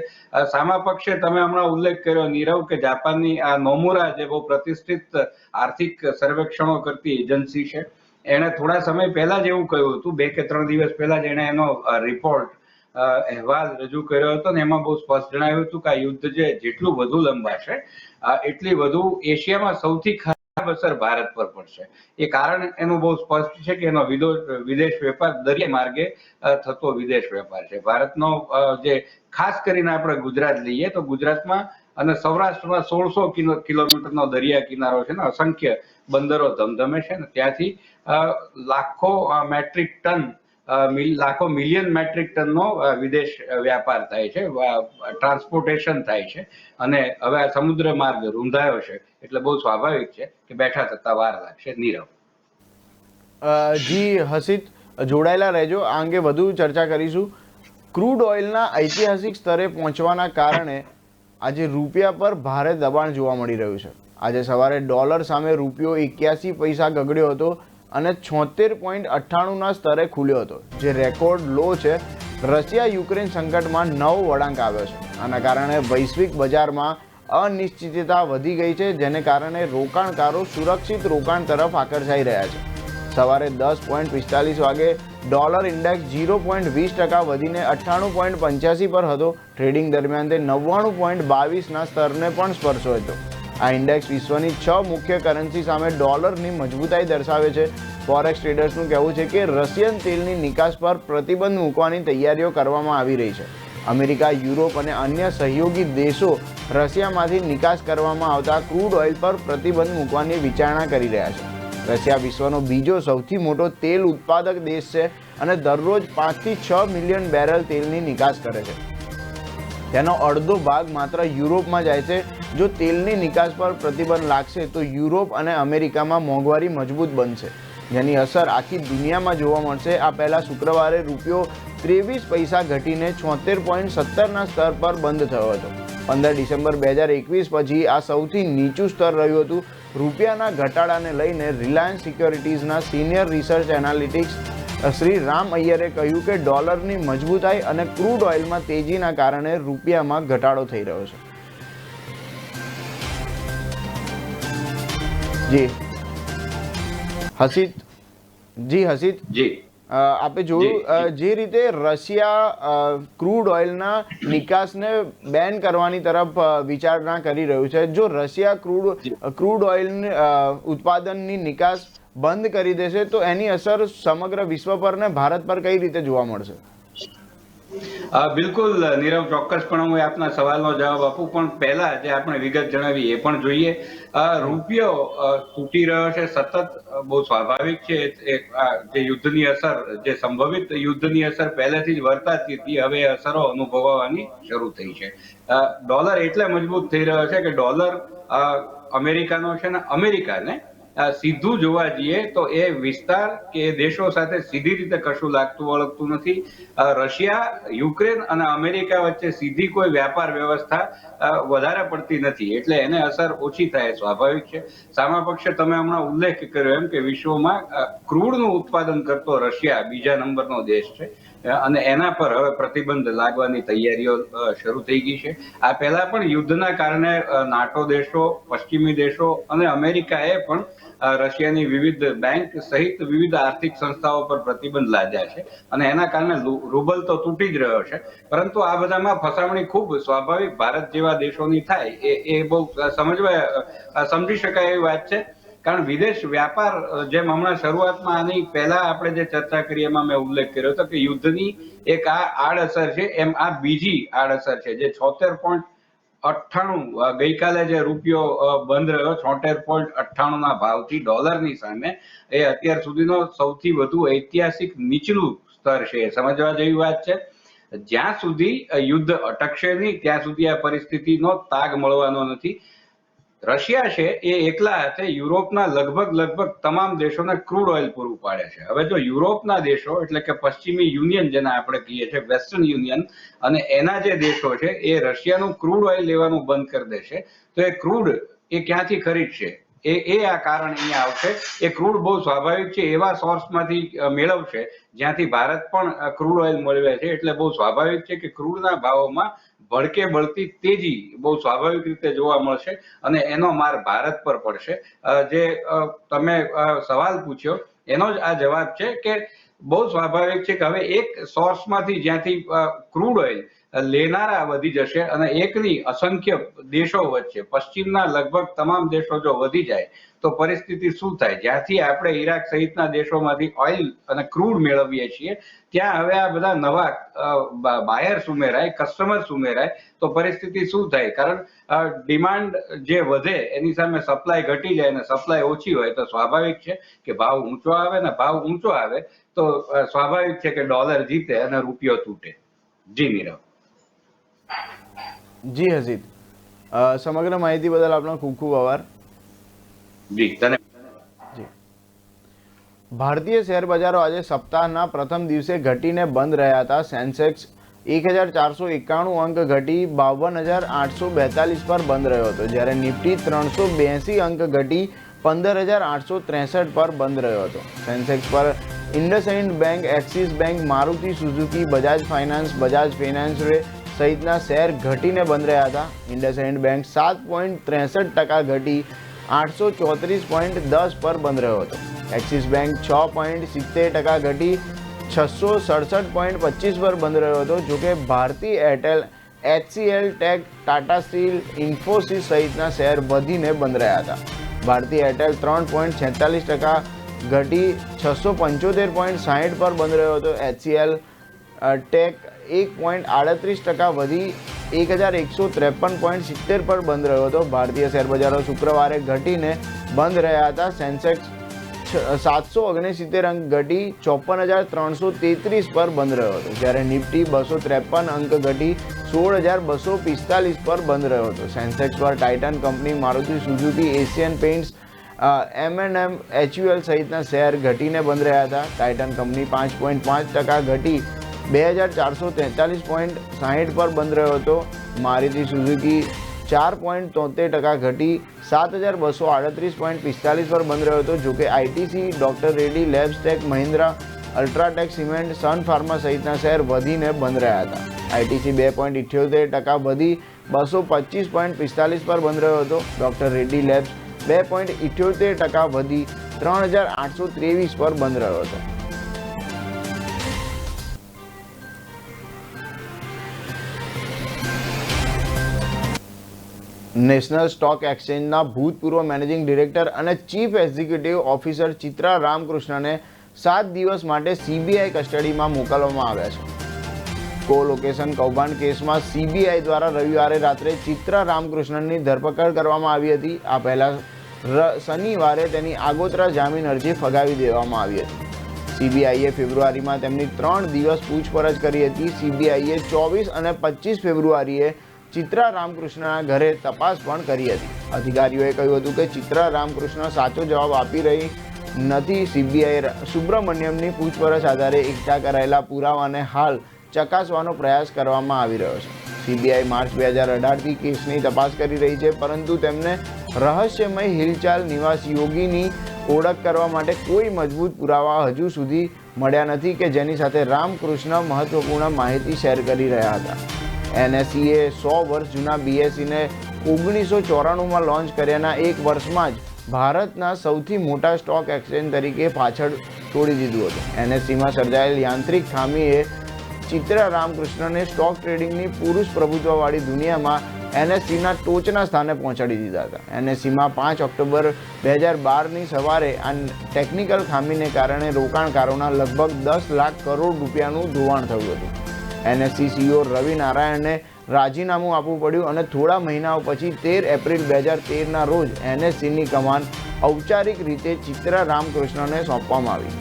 સામા પક્ષે તમે હમણાં ઉલ્લેખ કર્યો નીરવ કે જાપાનની આ નોમુરા જે બહુ પ્રતિષ્ઠિત આર્થિક સર્વેક્ષણો કરતી એજન્સી છે, એણે થોડા સમય પહેલા જ એવું કહ્યું હતું, 2 કે 3 દિવસ પહેલા જ એણે એનો રિપોર્ટ અહેવાલ રજૂ કર્યો હતો ને એમાં બહુ સ્પષ્ટ જણાવ્યું હતું કે આ યુદ્ધ જેટલું વધુ લંબાશે એટલી વધુ એશિયામાં સૌથી ખરાબ અસર ભારત પર પડશે. એ કારણ એનું બહુ સ્પષ્ટ છે કે એનો વિદેશ વેપાર દરિયા માર્ગે થતો વિદેશ વેપાર છે. ભારતનો જે ખાસ કરીને આપણે ગુજરાત લઈએ તો ગુજરાતમાં અને સૌરાષ્ટ્રમાં 1600 કિલોમીટરનો દરિયા કિનારો છે ને અસંખ્ય બંદરો ધમધમે છે ને ત્યાંથી લાખો મિલિયન મેટ્રિક ટનનો વિદેશ વ્યાપાર થાય છે, ટ્રાન્સપોર્ટેશન થાય છે અને હવે આ સમુદ્ર માર્ગ રૂંધાયો છે એટલે બહુ સ્વાભાવિક છે કે બેઠા થતા વાર લાગશે. નીરવ. જી હસીત, જોડાયેલા રહેજો, આ અંગે વધુ ચર્ચા કરીશું. ક્રૂડ ઓઇલના ઐતિહાસિક સ્તરે પહોંચવાના કારણે આજે રૂપિયા પર ભારે દબાણ જોવા મળી રહ્યું છે. આજે સવારે ડોલર સામે રૂપિયો 81 પૈસા ગગડ્યો હતો અને 76.98ના સ્તરે ખુલ્યો હતો, જે રેકોર્ડ લો છે. રશિયા યુક્રેન સંકટમાં નવો વળાંક આવ્યો છે. આના કારણે વૈશ્વિક બજારમાં અનિશ્ચિતતા વધી ગઈ છે, જેને કારણે રોકાણકારો સુરક્ષિત રોકાણ તરફ આકર્ષાઈ રહ્યા છે. સવારે 10.45 વાગે ડોલર ઇન્ડેક્સ 0.20% વધીને 98.85 પર હતો. ટ્રેડિંગ દરમિયાન તે 99.22ના સ્તરને પણ સ્પર્શ્યો હતો. આ ઇન્ડેક્સ વિશ્વની 6 મુખ્ય કરન્સી સામે ડોલરની મજબૂતાઈ દર્શાવે છે. ફોરેક્સ ટ્રેડર્સનું કહેવું છે કે રશિયન તેલની નિકાસ પર પ્રતિબંધ મૂકવાની તૈયારીઓ કરવામાં આવી રહી છે. અમેરિકા, યુરોપ અને અન્ય સહયોગી દેશો રશિયામાંથી નિકાસ કરવામાં આવતા ક્રૂડ ઓઇલ પર પ્રતિબંધ મૂકવાની વિચારણા કરી રહ્યા છે. રશિયા વિશ્વનો બીજો સૌથી મોટો તેલ ઉત્પાદક દેશ છે અને દરરોજ 5 થી 6 મિલિયન બેરલ તેલની નિકાસ કરે છે. તેનો અડધો ભાગ માત્ર યુરોપમાં જાય છે. જો તેલની નિકાસ પર પ્રતિબંધ લાગશે તો યુરોપ અને અમેરિકામાં મોંઘવારી મજબૂત બનશે, જેની અસર આખી દુનિયામાં જોવા મળશે. આ પહેલા શુક્રવારે રૂપિયો 23 પૈસા ઘટીને 76.17ના સ્તર પર બંધ થયો હતો. 15 ડિસેમ્બર 2021 પછી આ સૌથી નીચું સ્તર રહ્યું હતું. રૂપિયાના ઘટાડાને લઈને રિલાયન્સ સિક્યોરિટીઝના senior research analytics Shri Ram અય્યરે કહ્યું કે ડોલરની મજબૂતાઈ અને ક્રૂડ ઓઇલમાં તેજીના કારણે રૂપિયામાં ઘટાડો થઈ રહ્યો છે. જી હસીત, આપણે જોયું જે રીતે રશિયા ક્રૂડ ઓઇલના નિકાસને બેન કરવાની તરફ વિચારણા કરી રહ્યું છે. જો રશિયા ક્રૂડ ઓઇલ ઉત્પાદનની નિકાસ બંધ કરી દેશે તો એની અસર સમગ્ર વિશ્વ પર ને ભારત પર કઈ રીતે જોવા મળશે? બિલકુલ નીરવ, ચોક્કસપણે હું આપના સવાલનો જવાબ આપું, પણ પહેલા જે આપણે વિગત જણાવી એ પણ જોઈએ. રૂપિયો તૂટી રહ્યો છે સતત, બહુ સ્વાભાવિક છે. જે યુદ્ધની અસર, જે સંભવિત યુદ્ધની અસર પહેલેથી જ વર્તાતી હતી, હવે એ અસરો અનુભવવાની શરૂ થઈ છે. ડોલર એટલે મજબૂત થઈ રહ્યો છે કે ડોલર અમેરિકાનો છે ને અમેરિકાને સીધું જોવા જઈએ તો એ વિસ્તાર કે એ દેશો સાથે સીધી રીતે કશું લાગતું વળગતું નથી. રશિયા, યુક્રેન અને અમેરિકા વચ્ચે સીધી કોઈ વ્યાપાર વ્યવસ્થા વધારે પડતી નથી, એટલે એને અસર ઓછી થાય સ્વાભાવિક છે. સામા પક્ષે તમે હમણાં ઉલ્લેખ કર્યો એમ કે વિશ્વમાં ક્રૂડનું ઉત્પાદન કરતો રશિયા બીજા નંબરનો દેશ છે અને એના પર હવે પ્રતિબંધ લાગવાની તૈયારીઓ શરૂ થઈ ગઈ છે. આ પહેલા પણ યુદ્ધના કારણે નાટો દેશો, પશ્ચિમી દેશો અને અમેરિકાએ પણ રશિયાની વિવિધ બેંક સહિત વિવિધ આર્થિક સંસ્થાઓ પર પ્રતિબંધ લાદ્યા છે અને એના કારણે રૂબલ તો તૂટી જ રહ્યો છે. પરંતુ આ બધામાં ફસામણી ખૂબ સ્વાભાવિક ભારત જેવા દેશોની થાય એ બહુ સમજી શકાય એવી વાત છે. કારણ વિદેશ વ્યાપાર, જેમ હમણાં શરૂઆતમાં આની પહેલા આપણે જે ચર્ચા કરી એમાં મેં ઉલ્લેખ કર્યો હતો કે યુદ્ધની એક આ આડઅસર છે, એમ આ બીજી આડઅસર છે. જે 76.98 ગઈકાલે જે રૂપિયો બંધ રહ્યો 76.98 ના ભાવથી ડોલરની સામે, એ અત્યાર સુધીનો સૌથી વધુ ઐતિહાસિક નીચલું સ્તર છે. એ સમજવા જેવી વાત છે. જ્યાં સુધી યુદ્ધ અટકશે નહીં ત્યાં સુધી આ પરિસ્થિતિનો તાગ મળવાનો નથી. રશિયા છે એ એકલા હાથે યુરોપના લગભગ તમામ દેશોને ક્રૂડ ઓઇલ પૂરું પાડે છે. હવે જો યુરોપના દેશો એટલે કે પશ્ચિમી યુનિયન જેને આપણે કહીએ છીએ, વેસ્ટર્ન યુનિયન, અને એના જે દેશો છે એ રશિયાનું ક્રૂડ ઓઇલ લેવાનું બંધ કરી દેશે તો એ ક્રૂડ એ ક્યાંથી ખરીદશે? એ આ કારણ અહીંયા આવશે. એ ક્રૂડ બહુ સ્વાભાવિક છે એવા સોર્સમાંથી મેળવશે જ્યાંથી ભારત પણ ક્રૂડ ઓઇલ મેળવે છે. એટલે બહુ સ્વાભાવિક છે કે ક્રૂડના ભાવોમાં ભડકે બળતી તેજી બહુ સ્વાભાવિક રીતે જોવા મળશે અને એનો માર ભારત પર પડશે. જે તમે સવાલ પૂછ્યો એનો જ આ જવાબ છે કે બહુ સ્વાભાવિક છે કે હવે એક સોર્સમાંથી જ્યાંથી ક્રૂડ ઓઇલ લેનારા વધી જશે અને એકની અસંખ્ય દેશો વચ્ચે પશ્ચિમના લગભગ તમામ દેશો જો વધી જાય તો પરિસ્થિતિ શું થાય? જ્યાંથી આપણે ઈરાક સહિતના દેશોમાંથી ઓઇલ અને ક્રૂડ મેળવીએ છીએ ત્યાં હવે આ બધા નવા બાયર્સ ઉમેરાય, કસ્ટમર્સ ઉમેરાય તો પરિસ્થિતિ શું થાય? કારણ ડિમાન્ડ જે વધે એની સામે સપ્લાય ઘટી જાય અને સપ્લાય ઓછી હોય તો સ્વાભાવિક છે કે ભાવ ઊંચો આવે, ને ભાવ ઊંચો આવે તો સ્વાભાવિક છે કે ડોલર જીતે અને રૂપિયો તૂટે. જી નીરવ. જી હસીદ, સમગ્ર માહિતી બદલ આપનો ખૂબ ખૂબ આભાર. જી તને. ભારતીય શેર બજારો આજે સપ્તાહના પ્રથમ દિવસે ઘટીને બંધ રહ્યા હતા. સેન્સેક્સ 1491 અંક ઘટી 52,842 પર બંધ રહ્યો હતો, જ્યારે નિફ્ટી 382 અંક ઘટી 15,863 પર બંધ રહ્યો હતો. સેન્સેક્સ પર IndusInd bank, axis bank, Maruti Suzuki, Bajaj finance સહિતના શેર ઘટીને બંધ રહ્યા હતા. ઇન્ડસઇન્ડ બેંક 7.63% ઘટી 834.10 પર બંધ રહ્યો હતો. એક્સિસ બેંક 6.70% ઘટી 667.25 પર બંધ રહ્યો હતો. જોકે Bharti Airtel, HCL tech, Tata steel, Infosys સહિતના શેર વધીને બંધ રહ્યા હતા. ભારતી એરટેલ 3.46% ઘટી 675.60 પર બંધ રહ્યો હતો. HCL ટેક 1.38% વધી 1153.70 પર બંધ રહ્યો હતો. ભારતીય શેરબજારો શુક્રવારે ઘટીને બંધ રહ્યા હતા. સેન્સેક્સ 769 અંક ઘટી 54,333 પર બંધ રહ્યો હતો, જ્યારે નિફ્ટી 253 અંક ઘટી 16,245 પર બંધ રહ્યો હતો. સેન્સેક્સ પર Titan company, Maruti Suzuki, Asian paints, M&M, HUL સહિતના શેર ઘટીને બંધ રહ્યા હતા. ટાઇટન કંપની 5.5% ઘટી 2,443.60 પર બંધ રહ્યો હતો. મારુતિ સુઝુકી 4.73% ઘટી 7,238.45 પર બંધ રહ્યો હતો. જોકે ITC, doctor Reddy labs tech, Mahindra, UltraTech cement, Sun Pharma સહિતના શેર વધીને બંધ રહ્યા હતા. આઈટીસી 2.78% વધી 225.45 પર બંધ રહ્યો હતો. ડોક્ટર રેડ્ડી લેબ્સ 2.78% વધી 3,823 પર બંધ રહ્યો હતો. નેશનલ સ્ટોક એક્સચેન્જના ભૂતપૂર્વ મેનેજિંગ ડિરેક્ટર અને ચીફ એક્ઝિક્યુટિવ ઓફિસર ચિત્રા રામકૃષ્ણને 7 દિવસ માટે સીબીઆઈ કસ્ટડીમાં મોકલવામાં આવ્યા છે. કો-લોકેશન કૌભાંડ કેસમાં સીબીઆઈ દ્વારા રવિવારે રાત્રે ચિત્રા રામકૃષ્ણનની ધરપકડ કરવામાં આવી હતી. આ પહેલા શનિવારે તેની આગોતરા જામીન અરજી ફગાવી દેવામાં આવી હતી. સીબીઆઈએ ફેબ્રુઆરીમાં તેમની 3 દિવસ પૂછપરછ કરી હતી. સીબીઆઈએ 24 અને 25 ફેબ્રુઆરીએ ચિત્રા રામકૃષ્ણના ઘરે તપાસ પણ કરી હતી. અધિકારીઓએ કહ્યું હતું કે ચિત્રા રામકૃષ્ણ સાચો જવાબ આપી રહી નથી. સીબીઆઈ સુબ્રમણ્યમની પૂછપરછ આધારે એકઠા કરાયેલા પુરાવાને હાલ ચકાસવાનો પ્રયાસ કરવામાં આવી રહ્યો છે. સીબીઆઈ માર્ચ 2018થી કેસની તપાસ કરી રહી છે, પરંતુ તેમને રહસ્યમય હિલચાલ નિવાસી યોગીની ઓળખ કરવા માટે કોઈ મજબૂત પુરાવા હજુ સુધી મળ્યા નથી કે જેની સાથે રામકૃષ્ણ મહત્વપૂર્ણ માહિતી શેર કરી રહ્યા હતા. એનએસસીએ 100 વર્ષ જૂના બીએસસીને 1994માં લોન્ચ કર્યાના એક વર્ષમાં જ ભારતના સૌથી મોટા સ્ટોક એક્સચેન્જ તરીકે પાછળ છોડી દીધું હતું. એનએસસીમાં સર્જાયેલ યાંત્રિક ખામીએ ચિત્રા રામકૃષ્ણને સ્ટોક ટ્રેડિંગની પુરુષ પ્રભુત્વવાળી દુનિયામાં એનએસસીના ટોચના સ્થાને પહોંચાડી દીધા હતા. એનએસસીમાં 5 ઓક્ટોબર 2012ની સવારે આ ટેકનિકલ ખામીને કારણે રોકાણકારોના લગભગ 10 લાખ કરોડ રૂપિયાનું ધોવાણ થયું હતું. એનએસસી સીઈઓ રવિ નારાયણને રાજીનામું આપવું પડ્યું અને થોડા મહિનાઓ પછી 13 એપ્રિલ 2013ના રોજ એનએસસીની કમાન ઔપચારિક રીતે ચિત્રા રામકૃષ્ણને સોંપવામાં આવી.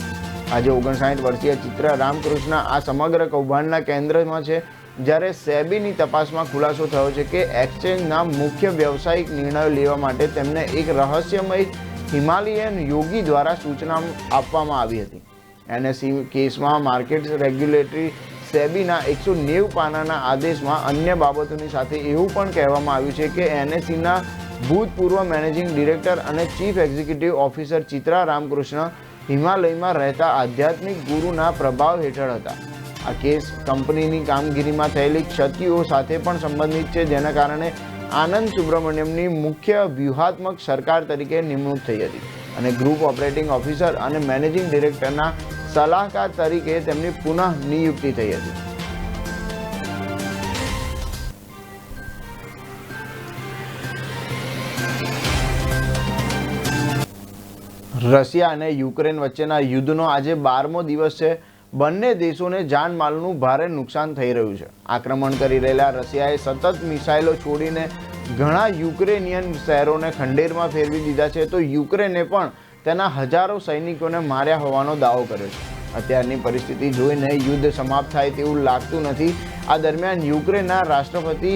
આજે 59 વર્ષીય ચિત્રા રામકૃષ્ણ આ સમગ્ર કૌભાંડના કેન્દ્રમાં છે. જ્યારે સેબીની તપાસમાં ખુલાસો થયો છે કે એક્સચેન્જના મુખ્ય વ્યવસાયિક નિર્ણયો લેવા માટે તેમને એક રહસ્યમય હિમાલયન યોગી દ્વારા સૂચના આપવામાં આવી હતી. એનએસસી કેસમાં માર્કેટ રેગ્યુલેટરી સેબીના 190 પાનાના આદેશમાં અન્ય બાબતોની સાથે એવું પણ કહેવામાં આવ્યું છે કે એનએસસીના ભૂતપૂર્વ મેનેજિંગ ડિરેક્ટર અને chief executive officer Chitra Ramkrishna હિમાલયમાં રહેતા આધ્યાત્મિક ગુરુના પ્રભાવ હેઠળ હતા. આ કેસ કંપનીની કામગીરીમાં થયેલી ક્ષતિઓ સાથે પણ સંબંધિત છે, જેના કારણે આનંદ સુબ્રમણ્યમની મુખ્ય વ્યૂહાત્મક સરકાર તરીકે નિમણૂક થઈ હતી અને ગ્રુપ ઓપરેટિંગ ઓફિસર અને મેનેજિંગ ડિરેક્ટરના સલાહકાર તરીકે તેમની પુનઃ નિયુક્તિ થઈ હતી. રશિયા અને યુક્રેન વચ્ચેના યુદ્ધનો આજે 12મો દિવસ છે. બંને દેશોને જાનમાલનું ભારે નુકસાન થઈ રહ્યું છે. આક્રમણ કરી રહેલા રશિયાએ સતત મિસાઇલો છોડીને ઘણા યુક્રેનિયન શહેરોને ખંડેરમાં ફેરવી દીધા છે, તો યુક્રેને પણ તેના હજારો સૈનિકોને માર્યા હોવાનો દાવો કર્યો છે. અત્યારની પરિસ્થિતિ જોઈને યુદ્ધ સમાપ્ત થાય તેવું લાગતું નથી. આ દરમિયાન યુક્રેનના રાષ્ટ્રપતિ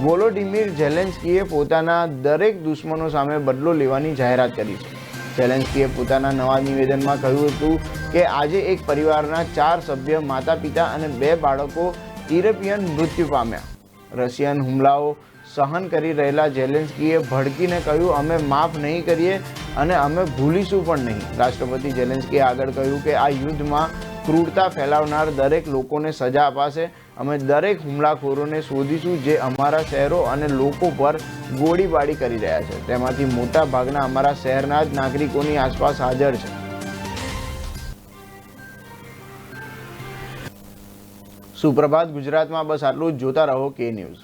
વોલોડિમીર ઝેલેન્સ્કીએ પોતાના દરેક દુશ્મનો સામે બદલો લેવાની જાહેરાત કરી છે. ઝેલેન્સ્કીએ પોતાના નવા નિવેદનમાં કહ્યું હતું કે આજે એક પરિવારના 4 સભ્ય, માતા પિતા અને 2 બાળકો યુરોપિયન મૃત્યુ પામ્યા. રશિયન હુમલાઓ સહન કરી રહેલા ઝેલેન્સ્કીએ ભડકીને કહ્યું, અમે માફ નહીં કરીએ અને અમે ભૂલીશું પણ નહીં. રાષ્ટ્રપતિ ઝેલેન્સ્કીએ આગળ કહ્યું કે આ યુદ્ધમાં ક્રૂરતા ફેલાવનાર દરેક લોકોને સજા અપાશે. અમે દરેક હુમલાખોરોને શોધીશું જે અમારા શહેરો અને લોકો પર ગોળીબારી કરી રહ્યા છે. તેમાંથી મોટા ભાગના અમારા શહેરના જ નાગરિકોની આસપાસ હાજર છે. સુપ્રભાત ગુજરાતમાં બસ આટલું જ. જોતા રહો કે ન્યૂઝ.